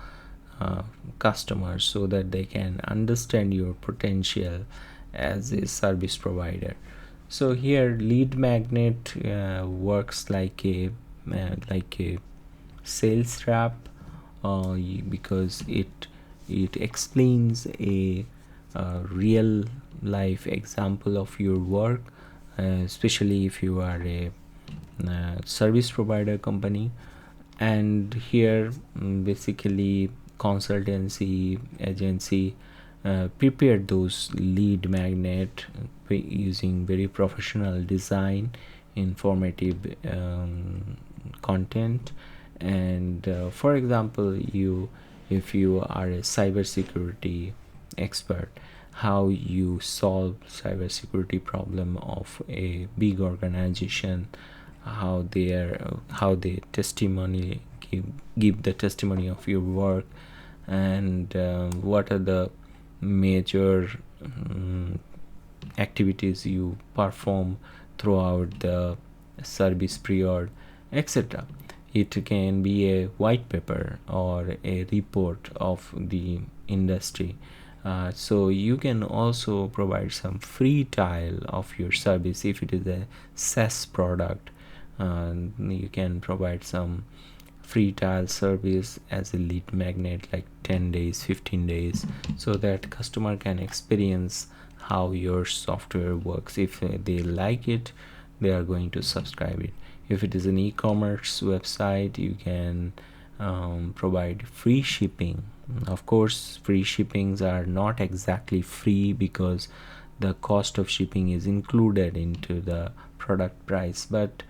[SPEAKER 1] customers, so that they can understand your potential as a service provider. So here lead magnet works like a sales rep, because it explains a real life example of your work, especially if you are a service provider company. And here basically consultancy agency prepare those lead magnet using very professional design, informative content. And for example, if you are a cybersecurity expert, how you solve cybersecurity problem of a big organization, how they testimony give the testimony of your work, and what are the major activities you perform throughout the service period, etc. It can be a white paper or a report of the industry So you can also provide some free trial of your service if it is a SaaS product. You can provide some free trial service as a lead magnet, like 10 days, 15 days, so that customer can experience how your software works. If they like it, they are going to subscribe it. If it is an e-commerce website, you can provide free shipping. Of course, free shippings are not exactly free, because the cost of shipping is included into the product price, but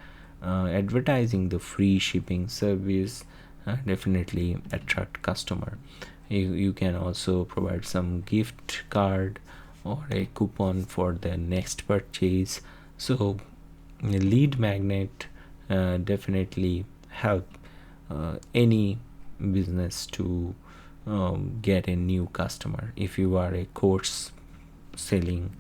[SPEAKER 1] advertising the free shipping service definitely attract customer. You can also provide some gift card or a coupon for the next purchase. So a lead magnet definitely help any business to get a new customer. If you are a course selling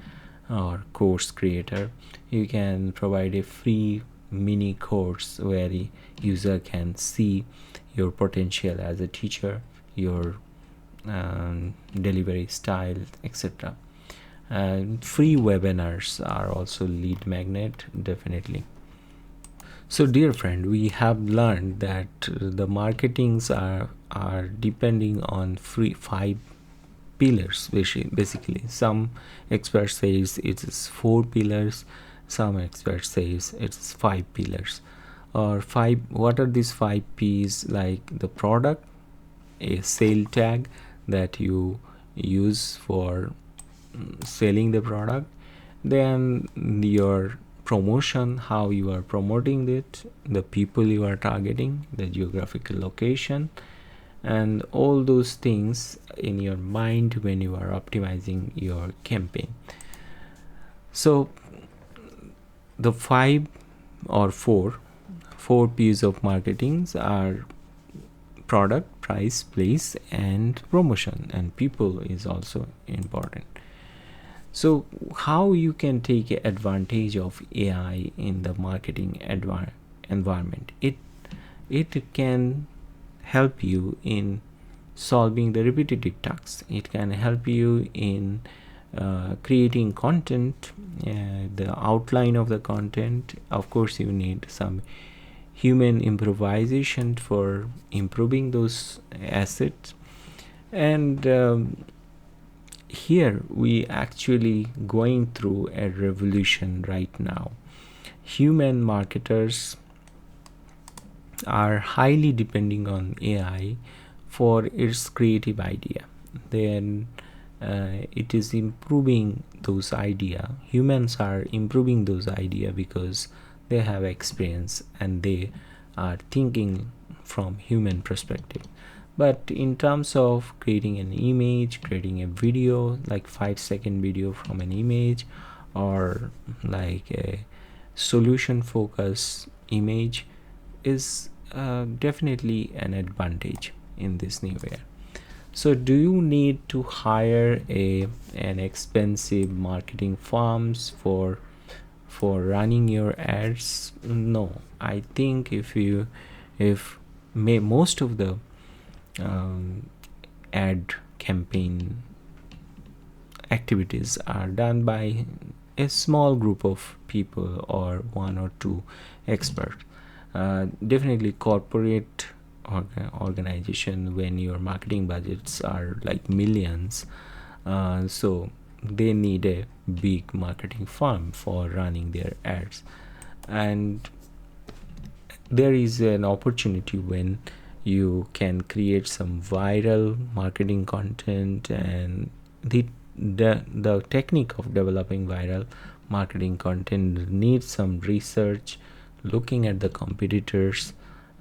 [SPEAKER 1] or course creator, you can provide a free mini course where the user can see your potential as a teacher, your delivery style, etc. And free webinars are also lead magnet, definitely. So dear friend, we have learned that the marketings are depending on five pillars. Basically, some experts says it's 4 pillars, some experts says it's 5 pillars or five. What are these 5 P's? Like the product, a sale tag that you use for selling the product, then your promotion, how you are promoting it, the people you are targeting, the geographical location, and all those things in your mind when you are optimizing your campaign. So the 4 P's of marketings are product, price, place, and promotion, and people is also important. So how you can take advantage of AI in the marketing environment? It can help you in solving the repetitive tasks. It can help you in creating content, the outline of the content. Of course, you need some human improvisation for improving those assets. And here we actually going through a revolution right now. Human marketers are highly depending on AI for its creative idea. Then it is improving those idea. Humans are improving those idea because they have experience and they are thinking from human perspective. But in terms of creating an image, creating a video, like 5-second video from an image, or like a solution focus image, is definitely an advantage in this new era. So do you need to hire an expensive marketing firms for running your ads? No, I think if most of the ad campaign activities are done by a small group of people or 1 or 2 experts. Definitely corporate organization, when your marketing budgets are like millions, so they need a big marketing firm for running their ads. And there is an opportunity when you can create some viral marketing content, and the technique of developing viral marketing content needs some research, looking at the competitors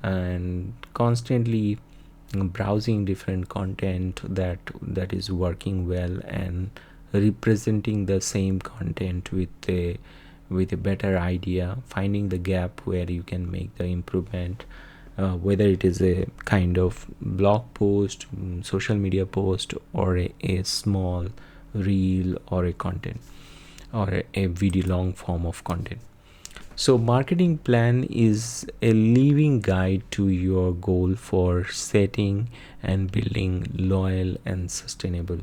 [SPEAKER 1] and constantly browsing different content that is working well and representing the same content with a better idea, finding the gap where you can make the improvement, whether it is a kind of blog post, social media post, or a small reel, or a content, or a video long form of content. So marketing plan is a living guide to your goal for setting and building loyal and sustainable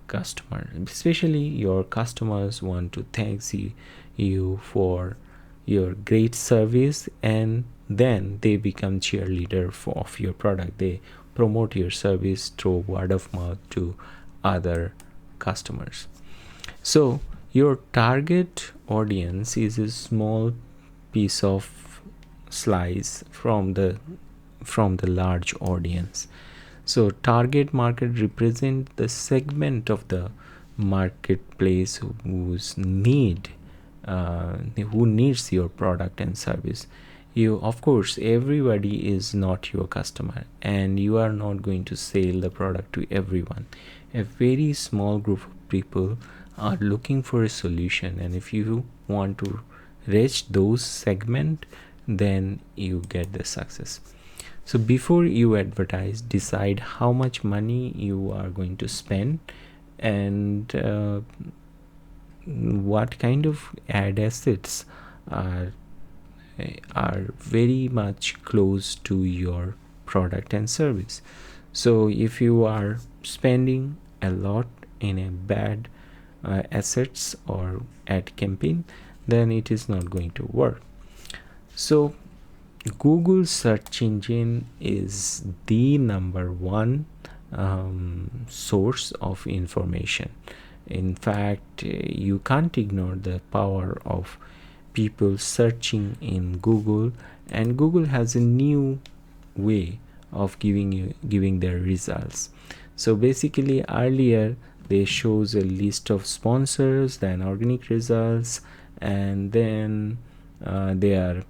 [SPEAKER 1] customer, especially your customers want to thank you for your great service, and then they become cheerleader of your product. They promote your service through word of mouth to other customers. So your target audience is a small piece of slice from the large audience. So target market represent the segment of the marketplace who needs your product and service. You, of course, everybody is not your customer, and you are not going to sell the product to everyone. A very small group of people are looking for a solution, and if you want to reach those segment, then you get the success. So before you advertise, decide how much money you are going to spend, and what kind of ad assets are very much close to your product and service. So if you are spending a lot in a bad assets or ad campaign, then it is not going to work. So Google search engine is the number one source of information. In fact, you can't ignore the power of people searching in Google, and Google has a new way of giving their results. So basically, earlier they shows a list of sponsors, then organic results, and then they are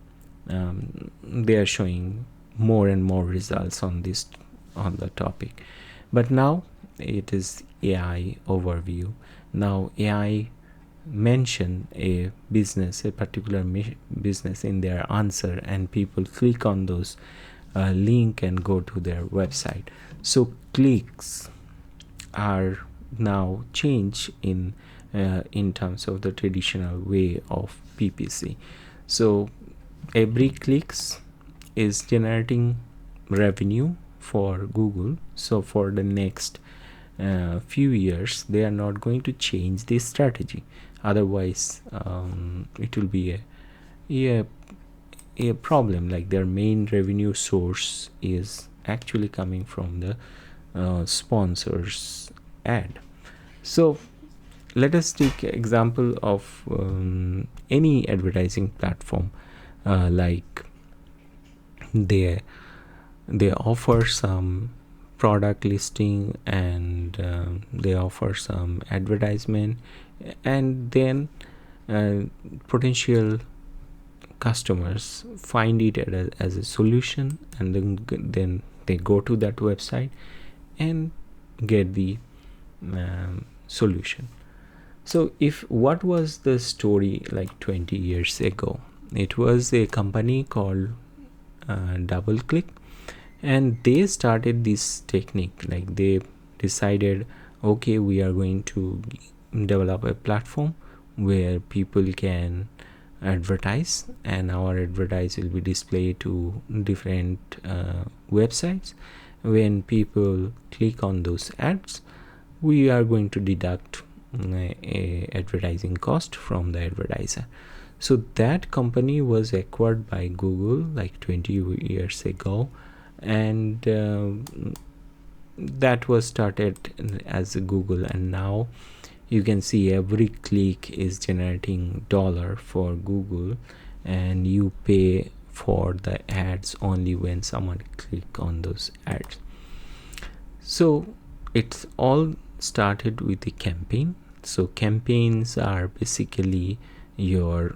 [SPEAKER 1] showing more and more results on the topic. But now it is AI overview. Now AI mention a particular business in their answer, and people click on those link and go to their website. So clicks are now changed in terms of the traditional way of PPC. So every clicks is generating revenue for Google. So for the next few years, they are not going to change this strategy. Otherwise, it will be a problem. Like, their main revenue source is actually coming from the sponsors ad. So let us take example of any advertising platform. Like they offer some product listing, and they offer some advertisement, and then potential customers find it as a solution, and then they go to that website and get the solution. So what was the story like 20 years ago? It was a company called DoubleClick, and they started this technique. Like, they decided, okay, we are going to develop a platform where people can advertise, and our advertise will be displayed to different websites. When people click on those ads, we are going to deduct a advertising cost from the advertiser. So that company was acquired by Google like 20 years ago, and that was started as Google, and now you can see every click is generating $1 for Google, and you pay for the ads only when someone click on those ads. So it's all started with the campaign. So campaigns are basically your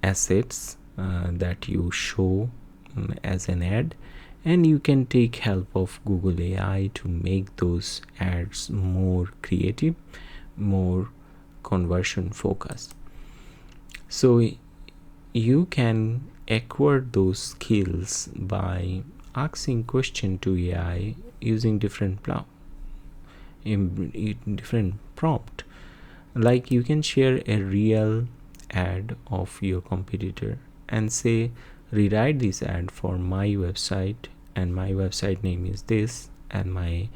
[SPEAKER 1] assets that you show as an ad, and you can take help of Google AI to make those ads more creative, more conversion focused. So you can acquire those skills by asking question to AI using different prompt. Like, you can share a real ad of your competitor and say, rewrite this ad for my website, and my website name is this, and my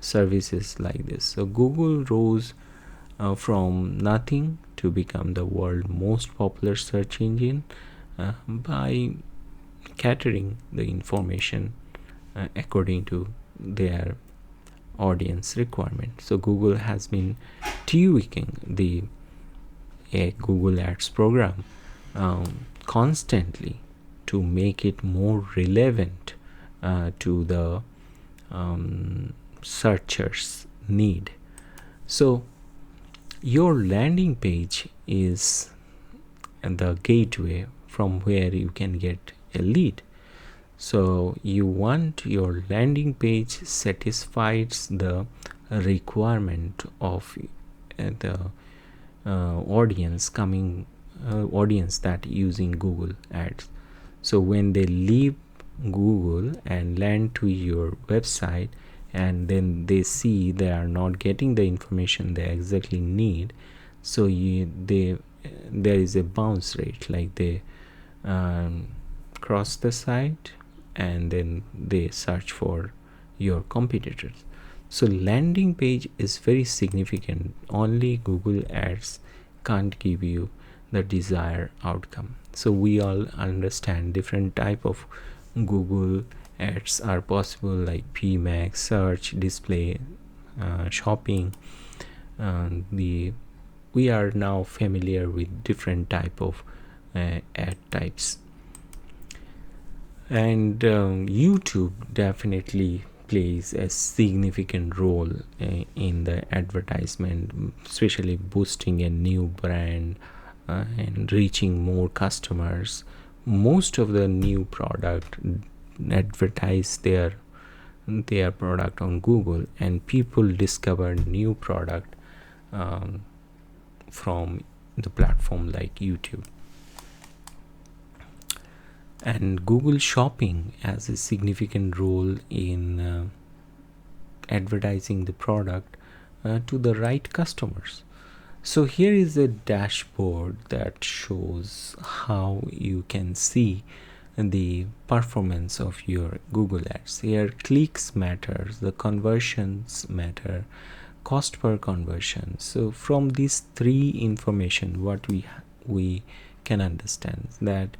[SPEAKER 1] services like this. So Google rose from nothing to become the world's most popular search engine by catering the information according to their audience requirement. So Google has been tweaking the Google Ads program constantly to make it more relevant to the searchers' need. So your landing page is the gateway from where you can get a lead. So you want your landing page satisfies the requirement of the audience that using Google Ads. So when they leave Google and land to your website, and then they see they are not getting the information they exactly need, so there is a bounce rate, like they cross the site and then they search for your competitors. So landing page is very significant. Only Google Ads can't give you the desired outcome. So we all understand different type of Google Ads are possible, like PMAX, search, display, shopping. We are now familiar with different type of ad types. And YouTube definitely plays a significant role in the advertisement, especially boosting a new brand and reaching more customers. Most of the new product advertise their product on Google, and people discover new product from the platform like YouTube. And Google Shopping has a significant role in advertising the product to the right customers. So here is a dashboard that shows how you can see the performance of your Google Ads. Here clicks matters, the conversions matter, cost per conversion. So from these three information, what we can understand that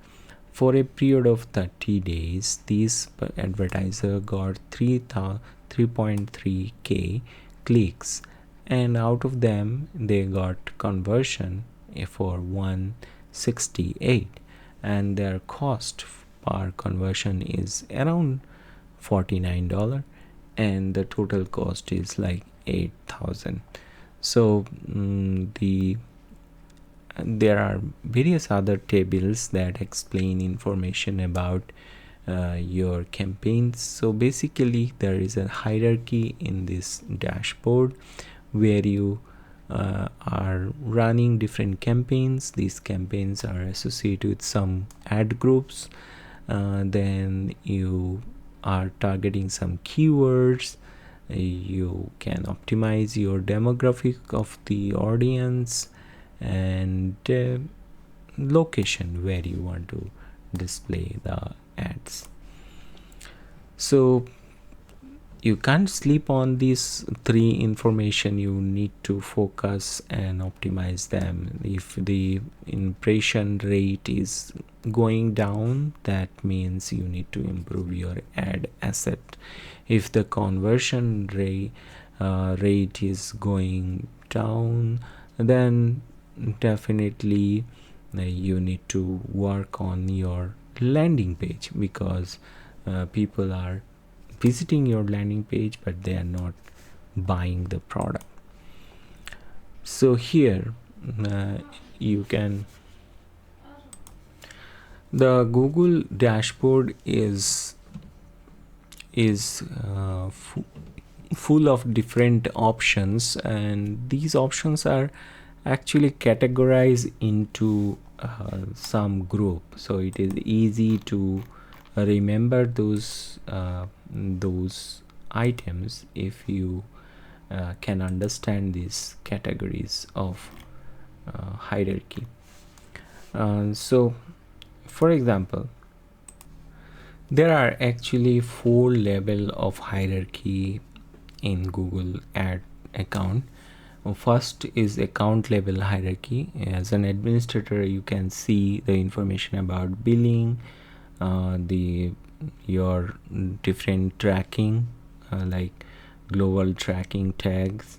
[SPEAKER 1] for a period of 30 days, this advertiser got 3.3k clicks, and out of them they got conversion for 168, and their cost per conversion is around $49, and the total cost is like 8,000. So there are various other tables that explain information about your campaigns. So basically there is a hierarchy in this dashboard where you are running different campaigns. These campaigns are associated with some ad groups. Then you are targeting some keywords. You can optimize your demographic of the audience, and location where you want to display the ads. So you can't sleep on these three information. You need to focus and optimize them. If the impression rate is going down, that means you need to improve your ad asset. If the conversion rate is going down, then definitely you need to work on your landing page, because people are visiting your landing page but they are not buying the product. So here you can, the Google dashboard is full of different options, and these options are actually categorized into some group, so it is easy to remember those items if you can understand these categories of hierarchy. So for example, there are actually 4 levels of hierarchy in Google ad account. First is account level hierarchy. As an administrator, you can see the information about billing, your different tracking, like global tracking tags.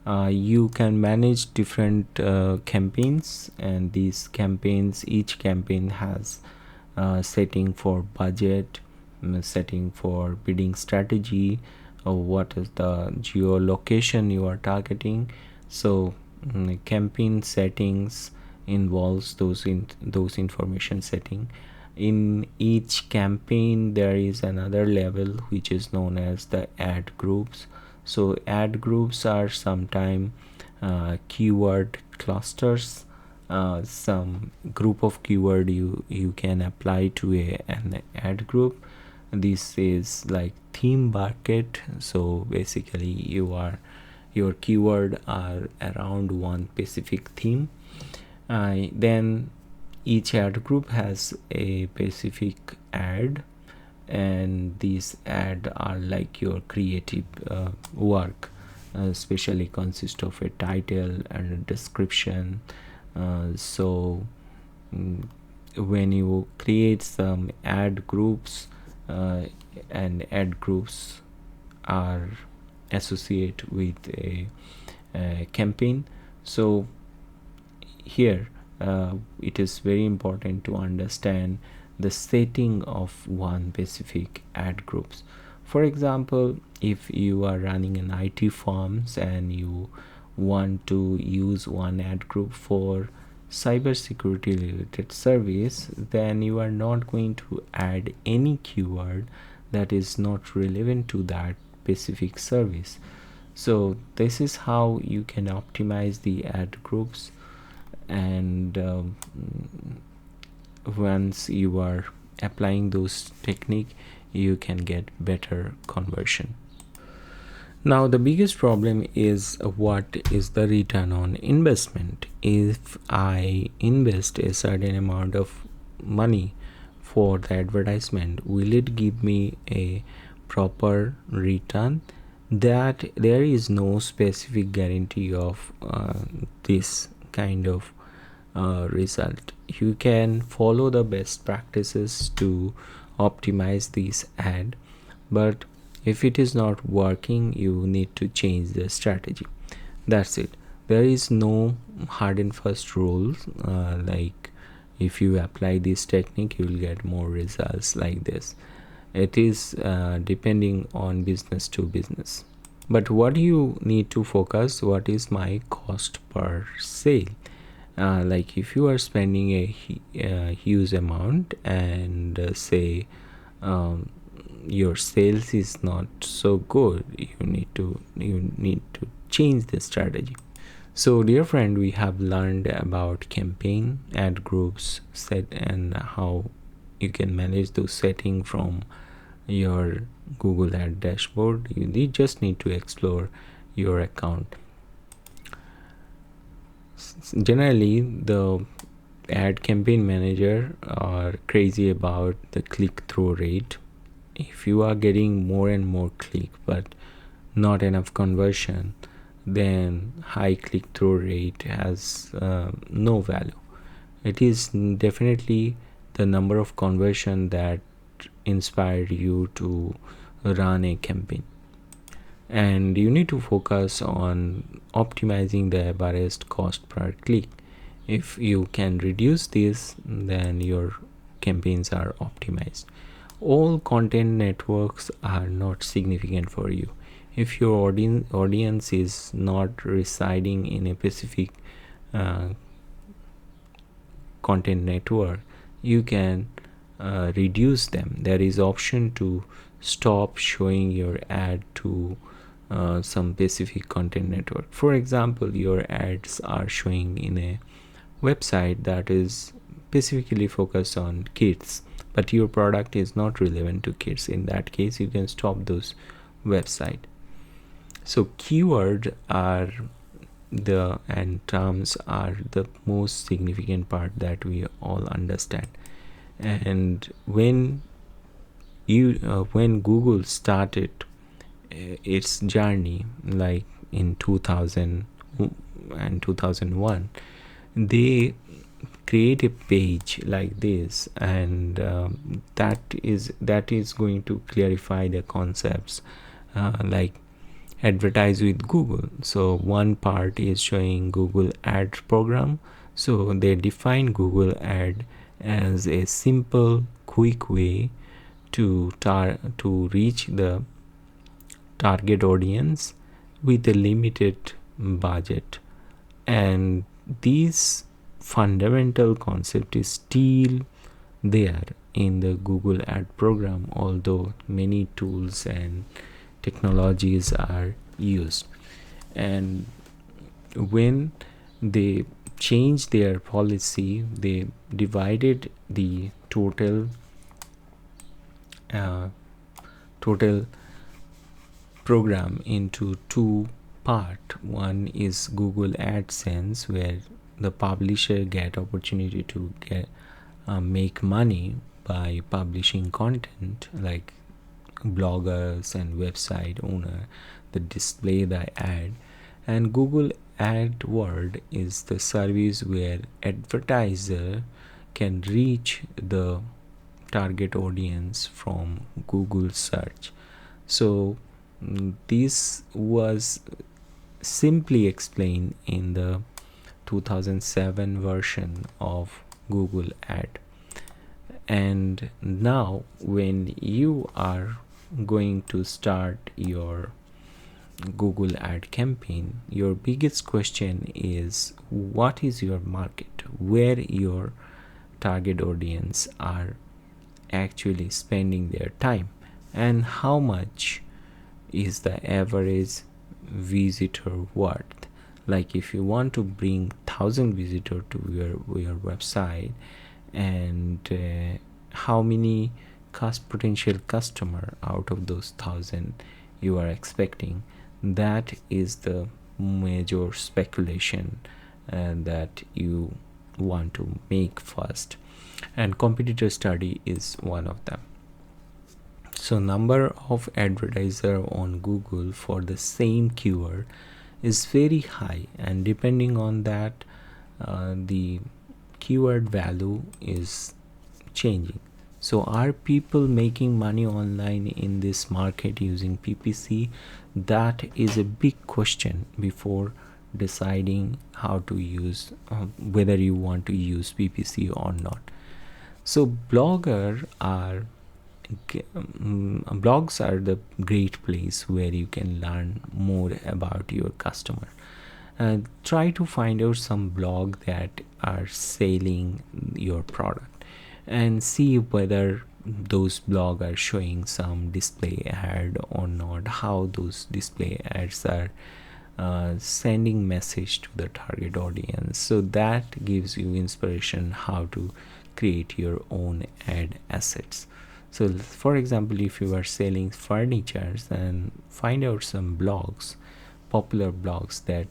[SPEAKER 1] You can manage different campaigns, and these campaigns, each campaign has setting for budget, setting for bidding strategy, what is the geolocation you are targeting. So campaign settings involves those information setting. In each campaign there is another level which is known as the ad groups. So ad groups are sometimes keyword clusters, some group of keyword you can apply to an ad group. This is like theme bucket. So basically your keyword are around one specific theme. Then each ad group has a specific ad, and these ad are like your creative work, especially consist of a title and a description. So when you create some ad groups, and ad groups are associated with a campaign. So here it is very important to understand the setting of one specific ad groups. For example, if you are running an IT firms and you want to use one ad group for cybersecurity related service, then you are not going to add any keyword that is not relevant to that specific service. So this is how you can optimize the ad groups, and once you are applying those technique, you can get better conversion. Now the biggest problem is what is the return on investment. If I invest a certain amount of money for the advertisement, will it give me a proper return? That there is no specific guarantee of this kind of result. You can follow the best practices to optimize this ad, but if it is not working, you need to change the strategy. That's it. There is no hard and fast rules, like if you apply this technique you will get more results like this. It is depending on business to business. But what you need to focus, what is my cost per sale. Like if you are spending a huge amount and say your sales is not so good, you need to change the strategy. So dear friend, we have learned about campaign, ad groups, set, and how you can manage those settings from your Google ad dashboard. You just need to explore your account. Generally the ad campaign manager are crazy about the click-through rate. If you are getting more and more click but not enough conversion, then high click-through rate has no value. It is definitely the number of conversion that inspired you to run a campaign, and you need to focus on optimizing the average cost per click. If you can reduce this, then your campaigns are optimized. All content networks are not significant for you. If your audience is not residing in a specific content network, you can reduce them. There is option to stop showing your ad to some specific content network. For example, your ads are showing in a website that is specifically focused on kids, but your product is not relevant to kids. In that case, you can stop those website. So keyword are and terms are the most significant part that we all understand. And when Google started its journey, like in 2000 and 2001, they create a page like this, and that is going to clarify the concepts, like advertise with Google. So one part is showing Google ad program. So they define Google ad as a simple, quick way to reach the target audience with a limited budget. And this fundamental concept is still there in the Google ad program, although many tools and technologies are used. And when they changed their policy, they divided the total program into two part. One is Google AdSense, where the publisher get opportunity to make money by publishing content, like bloggers and website owner that display the ad. And Google AdWord is the service where advertiser can reach the target audience from Google search. So this was simply explained in the 2007 version of Google Ad. And now when you are going to start your Google Ad campaign, your biggest question is, what is your market, where your target audience are actually spending their time, and how much is the average visitor worth. Like if you want to bring 1,000 visitors to your website, and how many potential customer out of those 1,000 you are expecting, that is the major speculation that you want to make first. And competitor study is one of them. So number of advertiser on Google for the same keyword is very high, and depending on that, the keyword value is changing. So are people making money online in this market using PPC? That is a big question before deciding how to use, whether you want to use PPC or not. So blogs are the great place where you can learn more about your customer. Try to find out some blog that are selling your product, and see whether those blogs are showing some display ad or not, how those display ads are sending message to the target audience. So that gives you inspiration how to create your own ad assets. So for example, if you are selling furniture, then find out some blogs, popular blogs that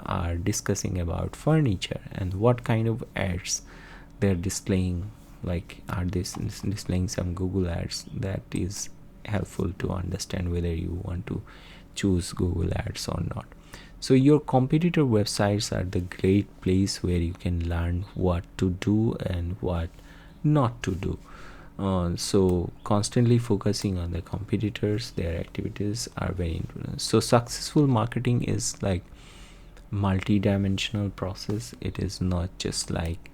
[SPEAKER 1] are discussing about furniture, and what kind of ads they're displaying. Like, are they displaying some Google ads? That is helpful to understand whether you want to choose Google ads or not. So your competitor websites are the great place where you can learn what to do and what not to do. So constantly focusing on the competitors, their activities are very important. So successful marketing is like multi-dimensional process. It is not just like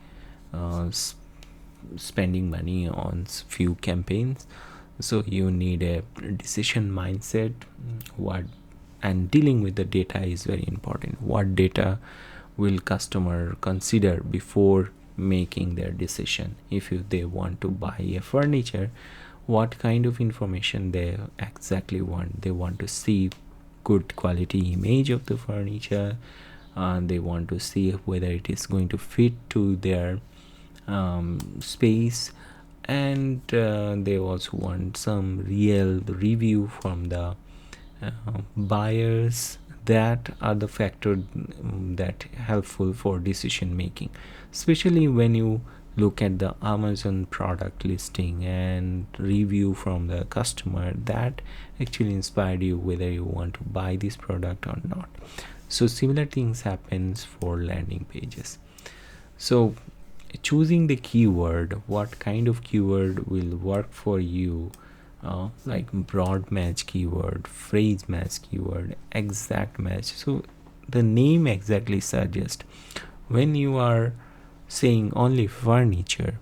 [SPEAKER 1] spending money on few campaigns. So you need a decision mindset, and dealing with the data is very important. What data will customer consider before making their decision? If they want to buy a furniture, what kind of information they exactly want? They want to see good quality image of the furniture, they want to see whether it is going to fit to their space, and they also want some real review from the buyers. That are the factors that helpful for decision making, especially when you look at the Amazon product listing and review from the customer, that actually inspired you whether you want to buy this product or not. So similar things happens for landing pages. So choosing the keyword, what kind of keyword will work for you, like broad match keyword, phrase match keyword, exact match. So the name exactly suggests, when you are saying only furniture,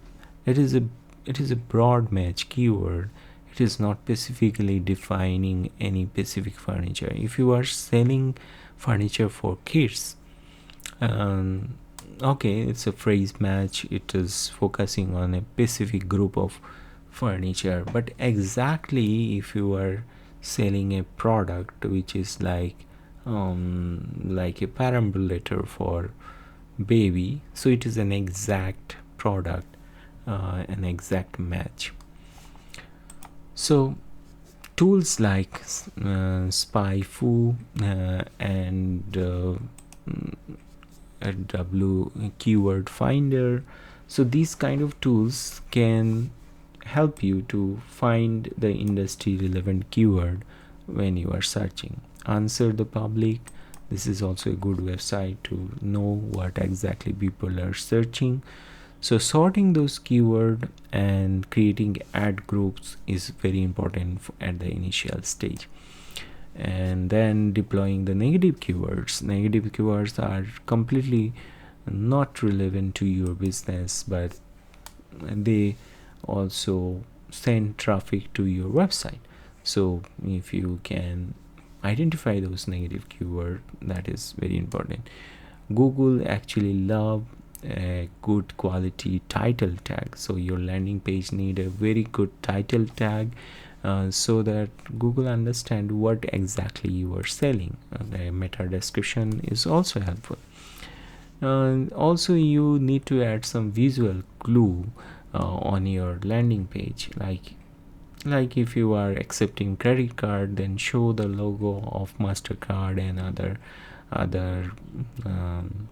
[SPEAKER 1] it is a broad match keyword. It is not specifically defining any specific furniture. If you are selling furniture for kids, okay, it's a phrase match. It is focusing on a specific group of furniture. But exactly if you are selling a product which is like a perambulator for baby, so it is an exact product, an exact match. So tools like SpyFu and W keyword finder, so these kind of tools can help you to find the industry relevant keyword when you are searching. Answer the Public, this is also a good website to know what exactly people are searching. So sorting those keywords and creating ad groups is very important at the initial stage. And then deploying the negative keywords. Negative keywords are completely not relevant to your business, but they also send traffic to your website. So if you can identify those negative keywords, that is very important. Google actually love a good quality title tag, so your landing page need a very good title tag, so that Google understand what exactly you are selling. The meta description is also helpful. Also you need to add some visual clue on your landing page, like if you are accepting credit card, then show the logo of MasterCard and other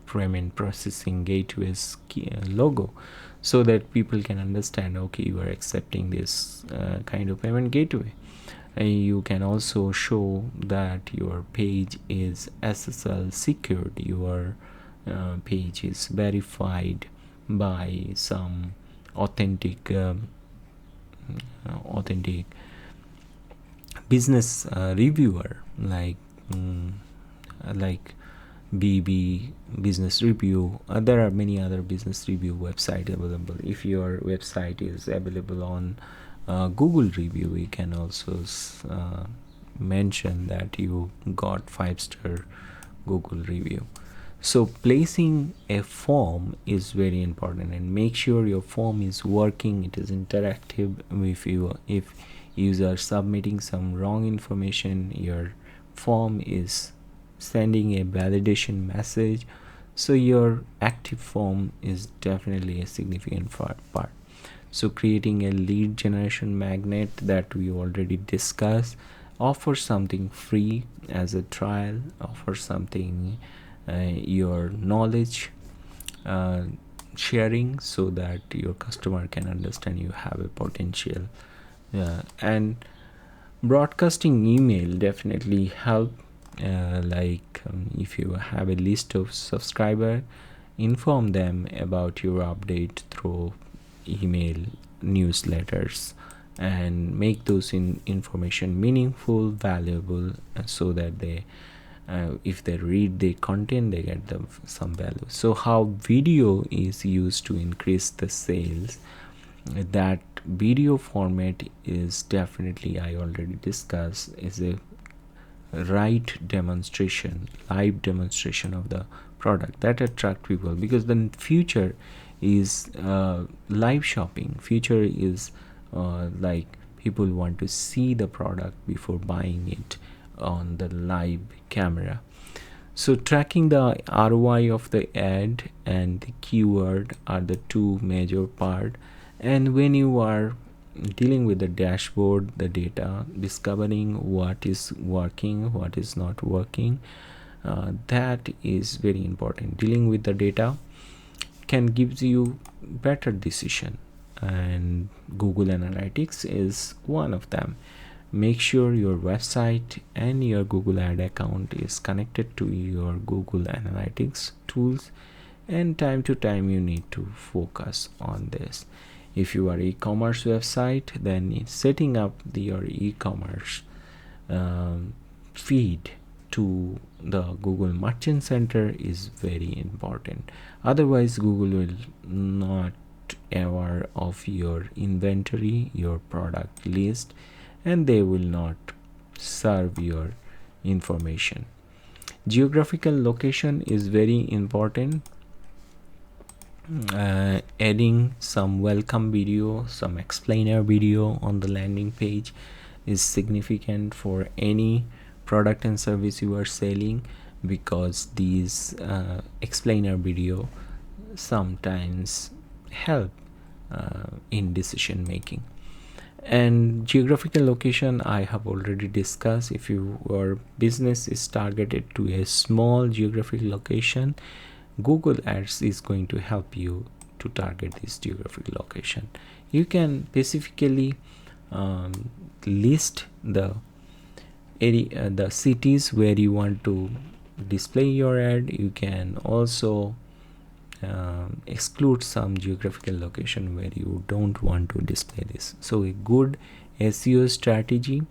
[SPEAKER 1] payment processing gateways logo, so that people can understand, okay, you are accepting this kind of payment gateway. You can also show that your page is SSL secured, your page is verified by some authentic business reviewer, like BB Business Review. There are many other business review websites available. If your website is available on Google review, you can also mention that you got 5-star Google review. So placing a form is very important, and make sure your form is working, it is interactive. If user submitting some wrong information, your form is sending a validation message. So your active form is definitely a significant part. So creating a lead generation magnet, that we already discussed. Offer something free as a trial, offer something your knowledge sharing, so that your customer can understand you have a potential. And broadcasting email definitely help. If you have a list of subscriber, inform them about your update through email newsletters, and make those information meaningful, valuable, so that they if they read the content, they get some value. So how video is used to increase the sales, that video format is definitely, I already discussed, is a live demonstration of the product that attract people, because the future is live shopping. Future is people want to see the product before buying it on the live camera. So tracking the ROI of the ad and the keyword are the two major part. And when you are dealing with the dashboard, the data, discovering what is working, what is not working, that is very important. Dealing with the data, can give you better decision, and Google Analytics is one of them. Make sure your website and your Google ad account is connected to your Google Analytics tools, and time to time you need to focus on this. If you are e-commerce website, then setting up your e-commerce feed to the Google Merchant Center is very important. Otherwise, Google will not aware of your inventory, your product list, and they will not serve your information. Geographical location is very important. Adding some welcome video, some explainer video on the landing page is significant for any product and service you are selling, because these explainer video sometimes help in decision making. And geographical location I have already discussed. If your business is targeted to a small geographical location, Google Ads is going to help you to target this geographical location. You can specifically list the area, the cities where you want to display your ad. You can also exclude some geographical location where you don't want to display this. So a good SEO strategy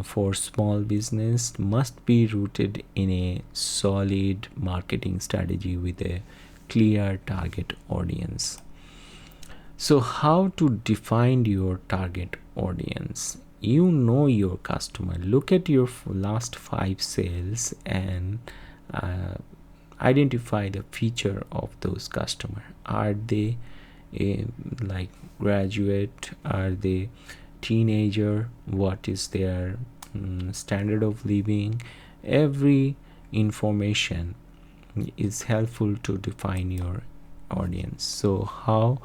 [SPEAKER 1] for small business must be rooted in a solid marketing strategy with a clear target audience. So how to define your target audience? You know your customer. Look at your last 5 sales and identify the feature of those customers. Are they like graduate? Are they teenager? What is their standard of living? Every information is helpful to define your audience. So how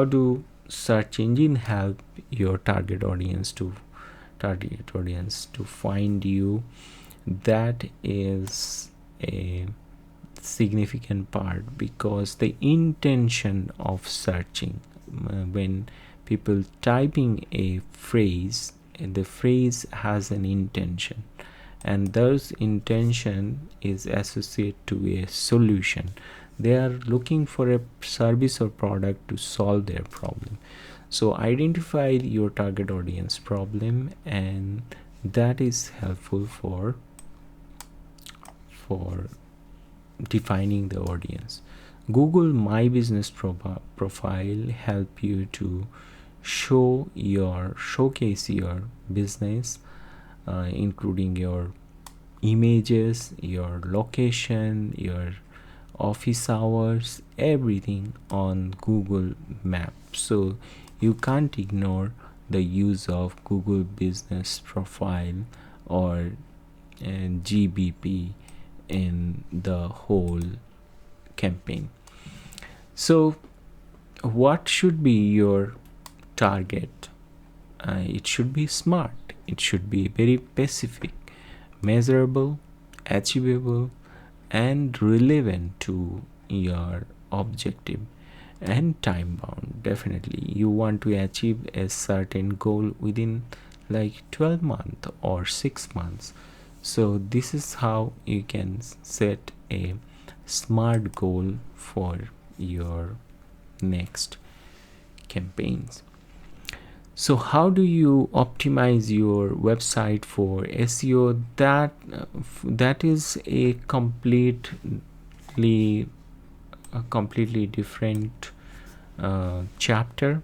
[SPEAKER 1] do search engine help your target audience to find you? That is a significant part, because the intention of searching, when people typing a phrase, the phrase has an intention, and those intention is associated to a solution. They are looking for a service or product to solve their problem. So identify your target audience problem, and that is helpful for defining the audience. Google My Business profile help you to showcase your business, including your images, your location, your office hours, everything on Google Maps. So you can't ignore the use of Google Business Profile or GBP in the whole campaign. So what should be your target? It should be smart. It should be very specific, measurable, achievable, and relevant to your objective, and time bound. Definitely you want to achieve a certain goal within like 12 months or 6 months. So this is how you can set a smart goal for your next campaigns. So how do you optimize your website for SEO? That is a completely different chapter.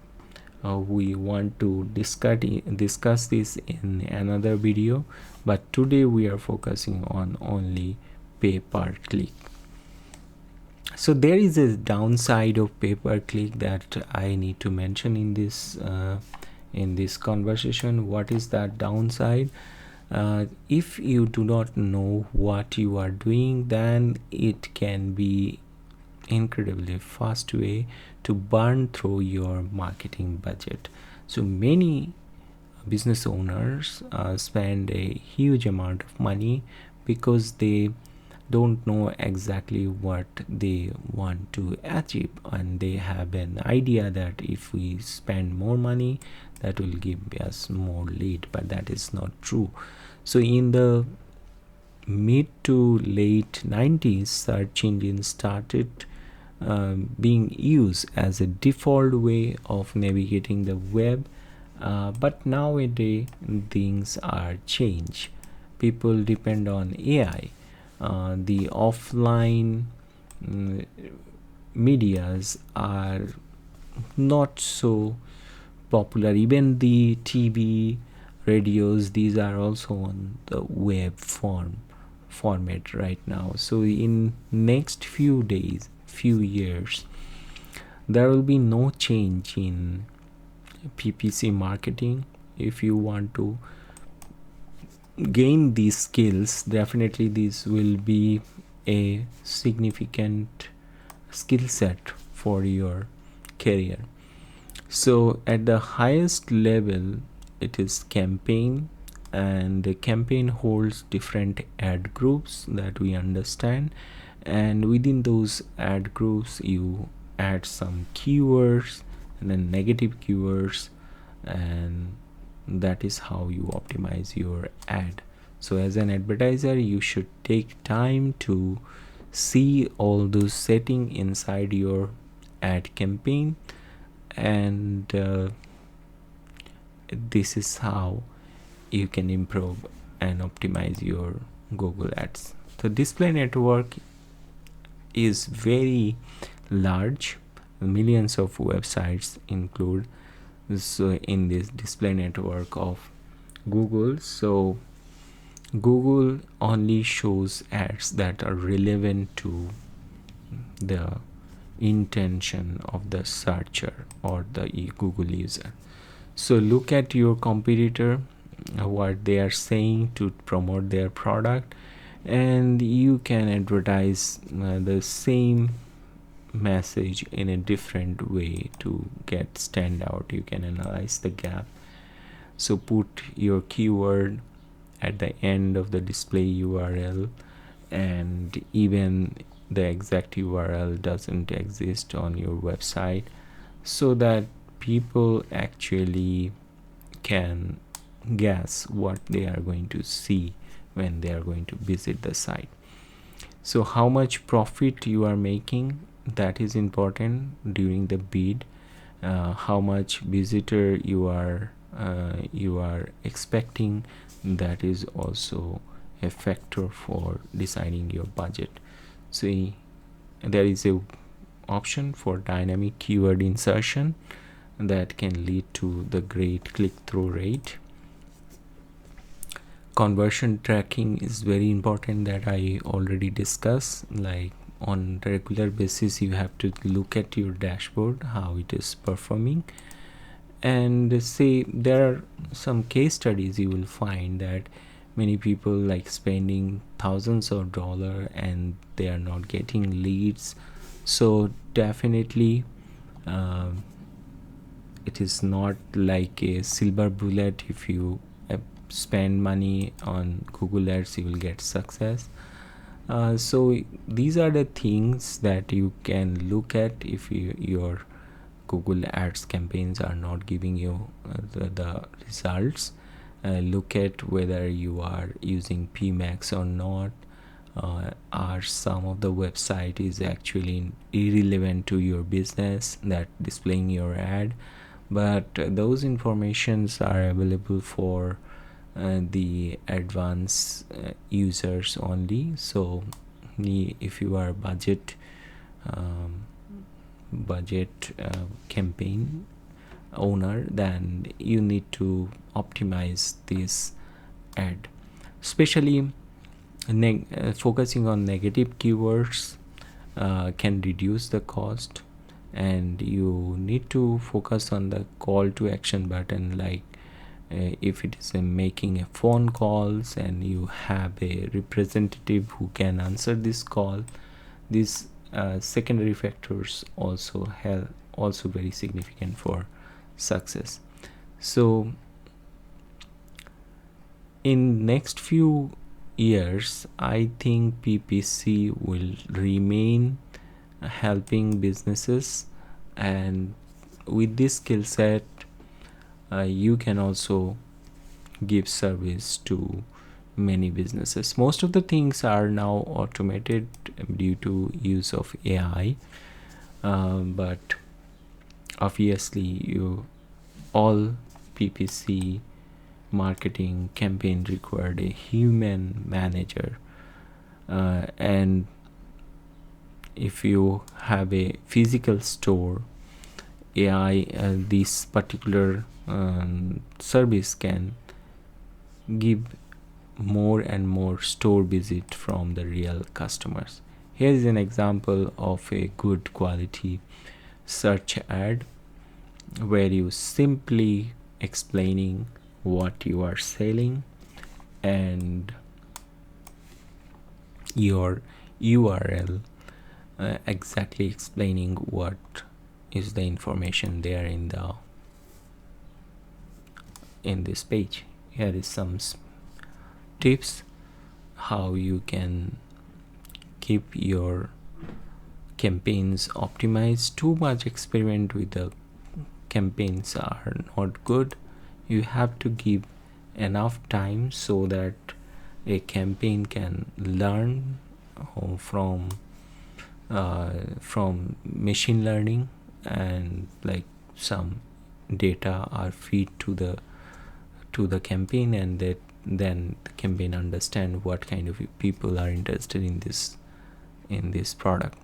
[SPEAKER 1] We want to discuss this in another video, but today we are focusing on only pay per click. So there is a downside of pay per click that I need to mention in this conversation. What is that downside? If you do not know what you are doing, then it can be incredibly fast way to burn through your marketing budget. So many business owners spend a huge amount of money because they don't know exactly what they want to achieve, and they have an idea that if we spend more money, that will give us more lead, but that is not true. So in the mid to late 90s, search engines started being used as a default way of navigating the web, but nowadays things are changed. People depend on AI. The offline medias are not so popular. Even the TV, radios, these are also on the web format right now. So in next few years, there will be no change in PPC marketing. If you want to gain these skills, definitely this will be a significant skill set for your career. So at the highest level, it is campaign, and the campaign holds different ad groups that we understand, and within those ad groups you add some keywords and then negative keywords, and that is how you optimize your ad. So as an advertiser, you should take time to see all those settings inside your ad campaign, and this is how you can improve and optimize your Google Ads. The display network is very large. Millions of websites include in this display network of Google. So Google only shows ads that are relevant to the intention of the searcher or the Google user. So look at your competitor, what they are saying to promote their product, and you can advertise the same message in a different way to get stand out. You can analyze the gap. So put your keyword at the end of the display URL, and even the exact URL doesn't exist on your website, so that people actually can guess what they are going to see when they are going to visit the site. So how much profit you are making, that is important during the bid. How much visitor you are expecting, that is also a factor for deciding your budget. So there is a option for dynamic keyword insertion that can lead to the great click-through rate. Conversion tracking is very important, that I already discussed. Like on regular basis, you have to look at your dashboard, how it is performing, and say there are some case studies. You will find that many people like spending thousands of dollars and they are not getting leads. So definitely it is not like a silver bullet. If you spend money on Google Ads, you will get success. So these are the things that you can look at if your Google Ads campaigns are not giving you the results. Look at whether you are using PMax or not. Are some of the website is actually irrelevant to your business that displaying your ad, but those informations are available for the advanced users only. So if you are budget campaign owner, then you need to optimize this ad, especially focusing on negative keywords can reduce the cost, and you need to focus on the call to action button. Like if it is making a phone calls and you have a representative who can answer this call, these secondary factors also very significant for success. So in next few years, I think PPC will remain helping businesses, and with this skill set you can also give service to many businesses. Most of the things are now automated due to use of AI, but obviously all PPC marketing campaign required a human manager, and if you have a physical store, AI, this particular service can give more and more store visit from the real customers. Here is an example of a good quality search ad where you simply explaining what you are selling and your URL exactly explaining what is the information there in this page. Here is some tips how you can keep your campaigns optimized. Too much experiment with the campaigns are not good. You have to give enough time so that a campaign can learn from machine learning, and like some data are feed to the campaign, and that then the campaign understand what kind of people are interested in this product.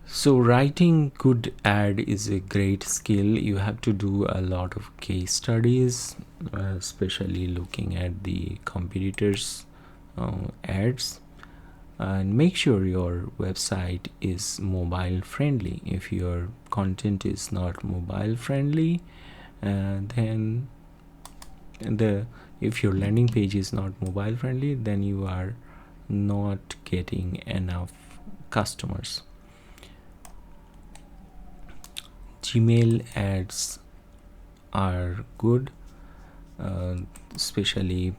[SPEAKER 1] So writing good ad is a great skill. You have to do a lot of case studies, especially looking at the competitors ads, and make sure your website is mobile friendly. If your content is not mobile friendly, then if your landing page is not mobile friendly, then you are not getting enough customers. Gmail ads are good, especially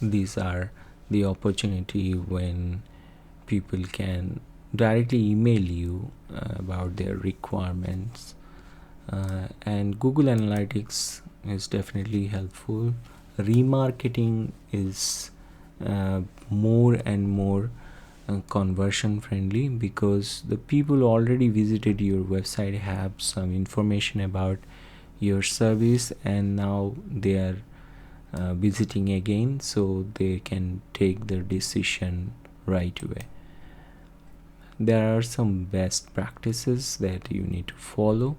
[SPEAKER 1] these are the opportunity when people can directly email you about their requirements, and Google Analytics is definitely helpful. Remarketing is more and more conversion friendly, because the people already visited your website have some information about your service, and now they are visiting again, so they can take their decision right away. There are some best practices that you need to follow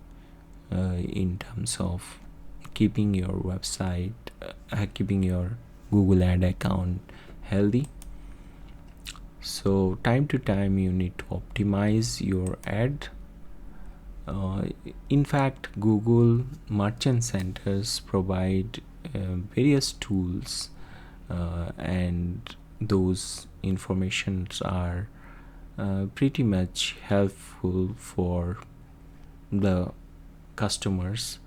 [SPEAKER 1] in terms of keeping your website, keeping your Google ad account healthy. So time to time you need to optimize your ad. In fact, Google Merchant Centers provide various tools, and those informations are pretty much helpful for the customers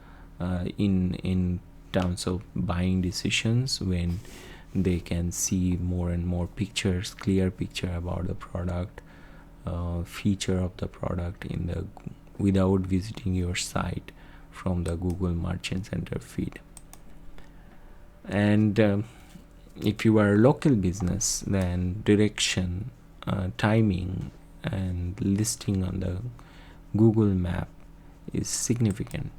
[SPEAKER 1] in terms of buying decisions, when they can see more and more pictures, clear picture about the product, feature of the product without visiting your site from the Google Merchant Center feed. And if you are a local business, then direction, timing, and listing on the Google map is significant.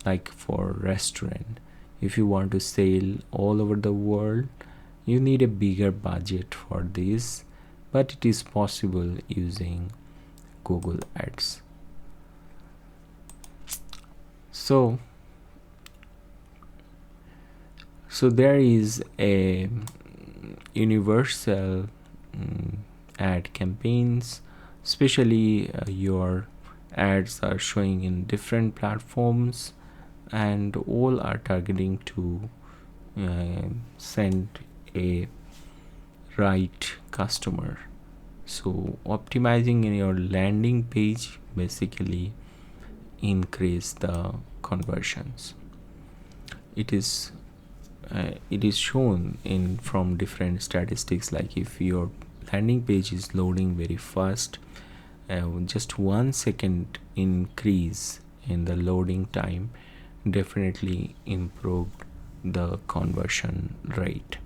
[SPEAKER 1] Like for restaurant, if you want to sell all over the world, you need a bigger budget for this, but it is possible using Google Ads. So there is a universal ad campaigns, especially your ads are showing in different platforms, and all are targeting to send a right customer. So optimizing in your landing page basically increase the conversions. It is it is shown in from different statistics, like if your landing page is loading very fast, just 1 second increase in the loading time definitely improved the conversion rate.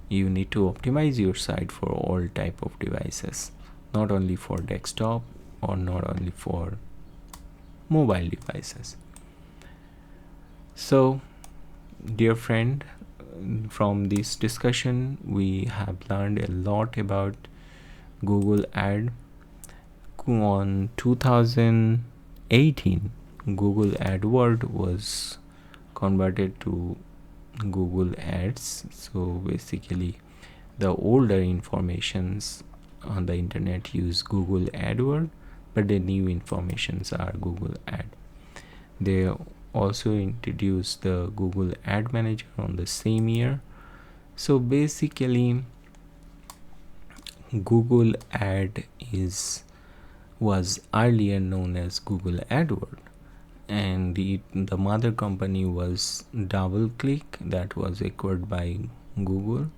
[SPEAKER 1] You need to optimize your site for all type of devices, not only for desktop or not only for mobile devices. So dear friend, from this discussion we have learned a lot about Google Ad. On 2018, Google AdWord was converted to Google Ads. So basically the older informations on the internet use Google AdWord, but the new informations are Google Ad. They also introduced the Google Ad Manager on the same year. So basically Google Ad was earlier known as Google AdWord, and the mother company was DoubleClick, that was acquired by Google,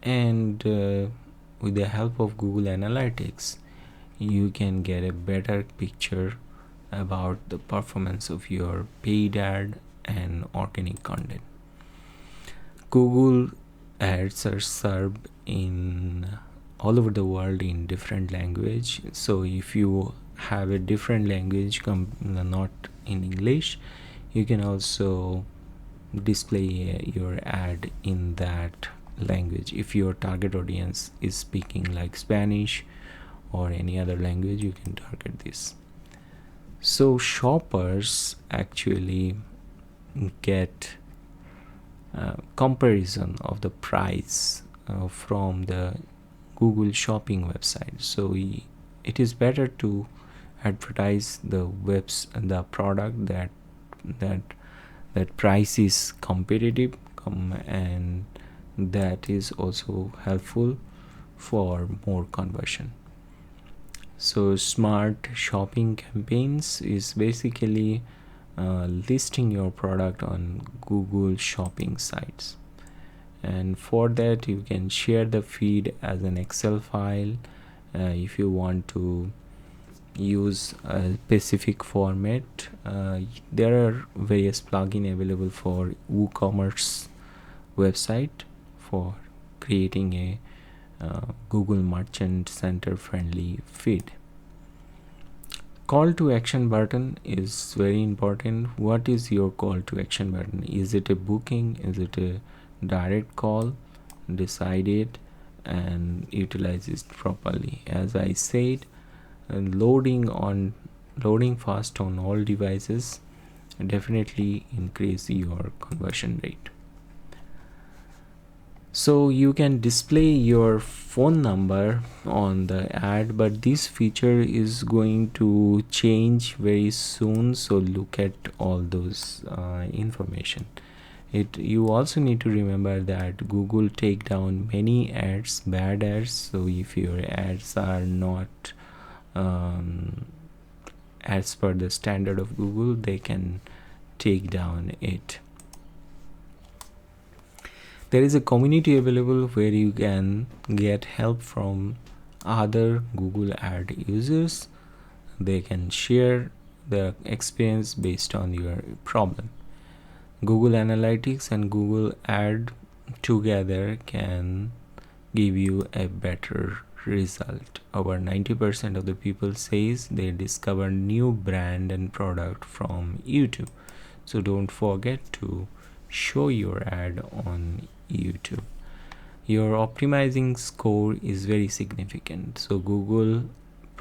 [SPEAKER 1] and with the help of Google Analytics you can get a better picture about the performance of your paid ad and organic content. Google ads are served in all over the world in different language. So if you have a different language not in English, you can also display your ad in that language. If your target audience is speaking like Spanish or any other language, you can target this. So shoppers actually get comparison of the price from the Google shopping website. So it is better to advertise the product that price is competitive, and that is also helpful for more conversion. So smart shopping campaigns is basically listing your product on Google shopping sites, and for that you can share the feed as an Excel file. If you want to use a specific format, there are various plugins available for eCommerce website for creating a Google Merchant Center friendly feed. Call to action button is very important. What is your call to action button? Is it a booking? Is it a direct call? Decide it and utilize it properly. As I said, loading fast on all devices definitely increase your conversion rate. So you can display your phone number on the ad, but this feature is going to change very soon, so look at all those information. You also need to remember that Google take down many ads, bad ads. So if your ads are not as per the standard of Google, they can take down it. There is a community available where you can get help from other Google Ad users. They can share their experience based on your problem. Google Analytics and Google Ad together can give you a better result. Over 90% of the people says they discover new brand and product from YouTube. So don't forget to show your ad on YouTube. Your optimizing score is very significant. So Google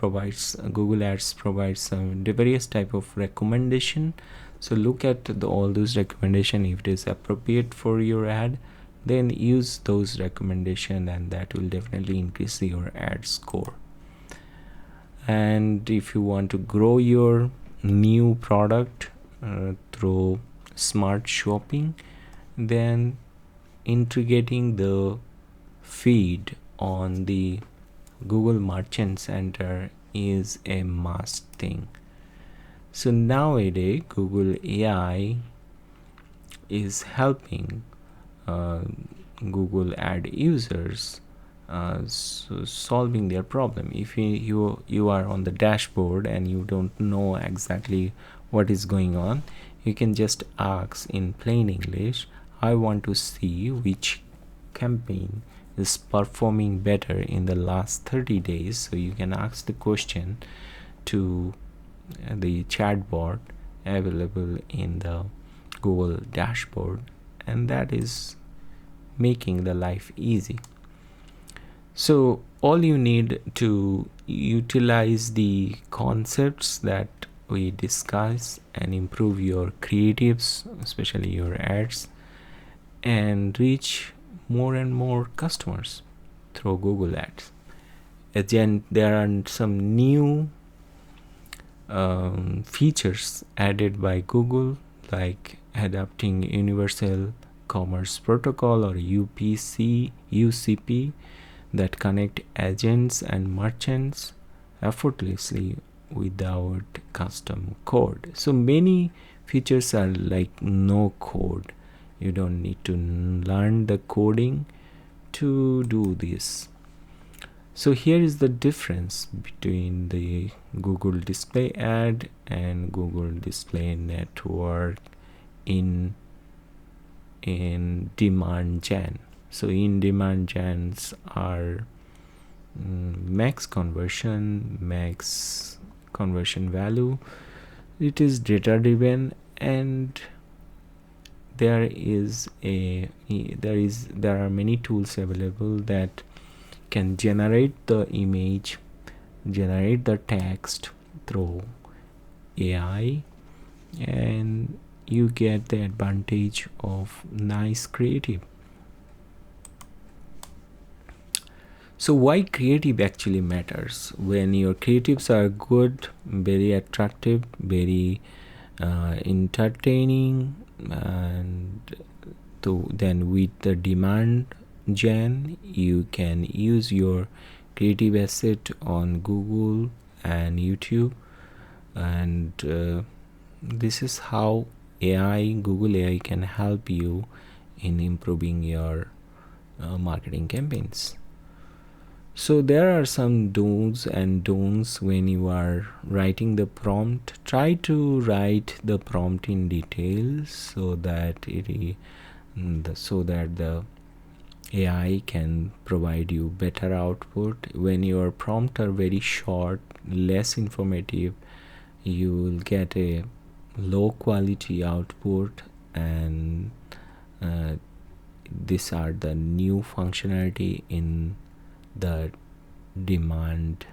[SPEAKER 1] Ads provides some various type of recommendation. So look at all those recommendation. If it is appropriate for your ad, then use those recommendation, and that will definitely increase your ad score. And if you want to grow your new product through smart shopping, then integrating the feed on the Google Merchant Center is a must thing. So nowadays Google AI is helping uh, Google ad users solving their problem. If you are on the dashboard and you don't know exactly what is going on, you can just ask in plain English, I want to see which campaign is performing better in the last 30 days. So you can ask the question to the chatbot available in the Google dashboard, and that is making the life easy. So all you need to utilize the concepts that we discuss and improve your creatives, especially your ads, and reach more and more customers through Google Ads. Again, there are some new features added by Google, like adapting Universal Commerce Protocol or UCP that connect agents and merchants effortlessly without custom code. So many features are like no code. You don't need to learn the coding to do this. So here is the difference between the Google Display Ad and Google Display Network in demand gen. So in demand gens are max conversion value. It is data driven, and there are many tools available that can generate the image, generate the text through AI, and you get the advantage of nice creative. So why creative actually matters? When your creatives are good, very attractive, very entertaining, and then with the demand gen, you can use your creative asset on Google and YouTube, and this is how Google AI can help you in improving your marketing campaigns. So there are some do's and don'ts when you are writing the prompt. Try to write the prompt in detail so that the AI can provide you better output. When your prompts are very short, less informative, you will get a low quality output, and these are the new functionality in the demand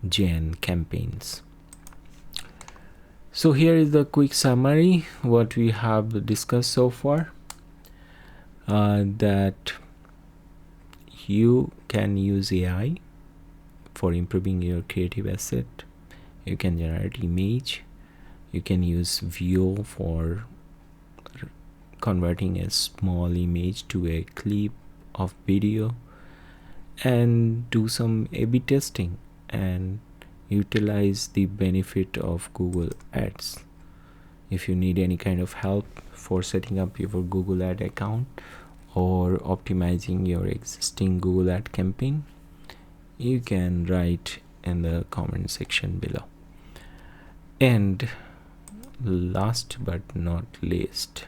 [SPEAKER 1] gen campaigns. So here is the quick summary what we have discussed so far, that you can use AI for improving your creative asset. You can generate image, you can use vidoe for converting a small image to a clip of video, and do some A/B testing and utilize the benefit of Google Ads. If you need any kind of help for setting up your Google Ad account or optimizing your existing Google Ad campaign, you can write in the comment section below. And last but not least,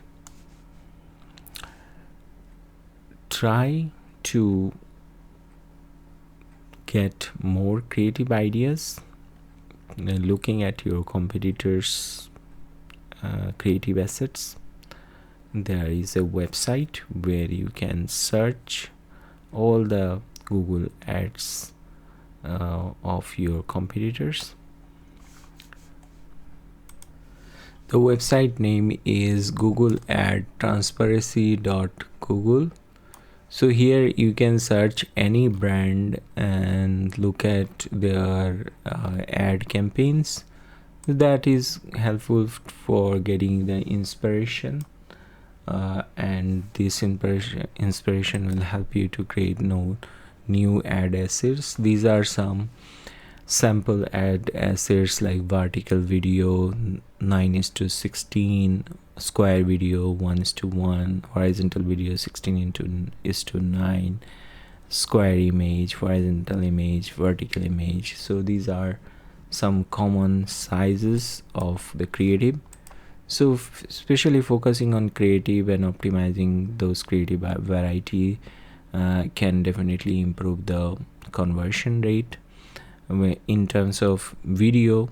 [SPEAKER 1] try to get more creative ideas looking at your competitors' creative assets. There is a website where you can search all the Google Ads of your competitors. The website name is googleadtransparency.google. So here you can search any brand and look at their ad campaigns. That is helpful for getting the inspiration, and this inspiration will help you to create new ad assets. These are some sample ad assets like vertical video 9:16, square video 1:1, horizontal video 16:9, square image, horizontal image, vertical image. So these are some common sizes of the creative. So especially focusing on creative and optimizing those creative variety can definitely improve the conversion rate. In terms of video,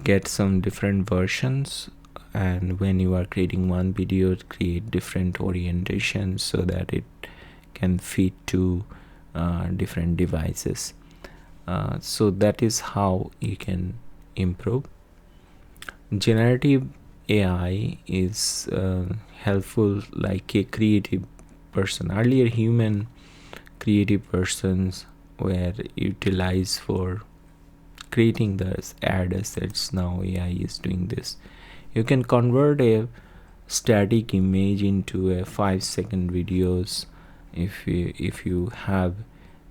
[SPEAKER 1] get some different versions, and when you are creating one video, create different orientations so that it can fit to different devices. So that is how you can improve. Generative AI is helpful like a creative person. Earlier human creative persons were utilized for creating the ad assets. Now AI is doing this. You can convert a static image into a 5-second videos if you have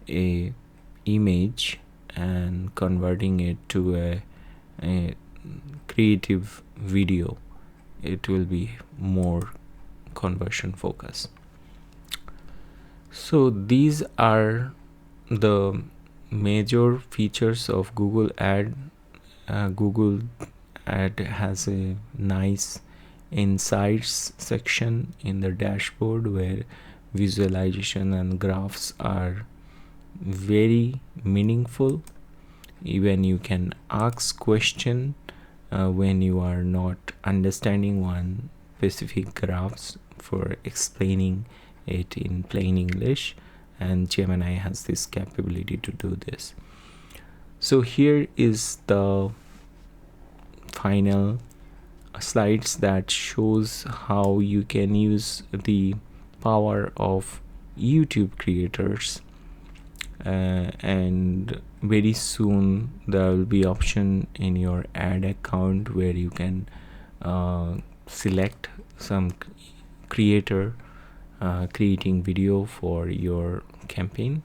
[SPEAKER 1] a image and converting it to a creative video. It will be more conversion focused. So these are the major features of Google Ad. Google Ad has a nice insights section in the dashboard where visualization and graphs are very meaningful. Even you can ask question when you are not understanding one specific graphs for explaining it in plain English, and Gemini has this capability to do this. So here is the final slides that shows how you can use the power of YouTube creators, and very soon there will be option in your ad account where you can select some creator creating video for your campaign.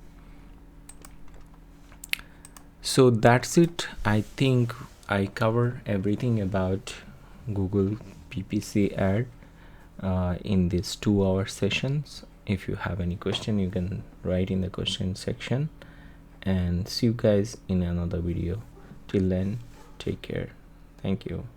[SPEAKER 1] So that's it. I think I cover everything about Google PPC ad in these 2-hour sessions. If you have any question, you can write in the question section, and see you guys in another video. Till then, take care. Thank you.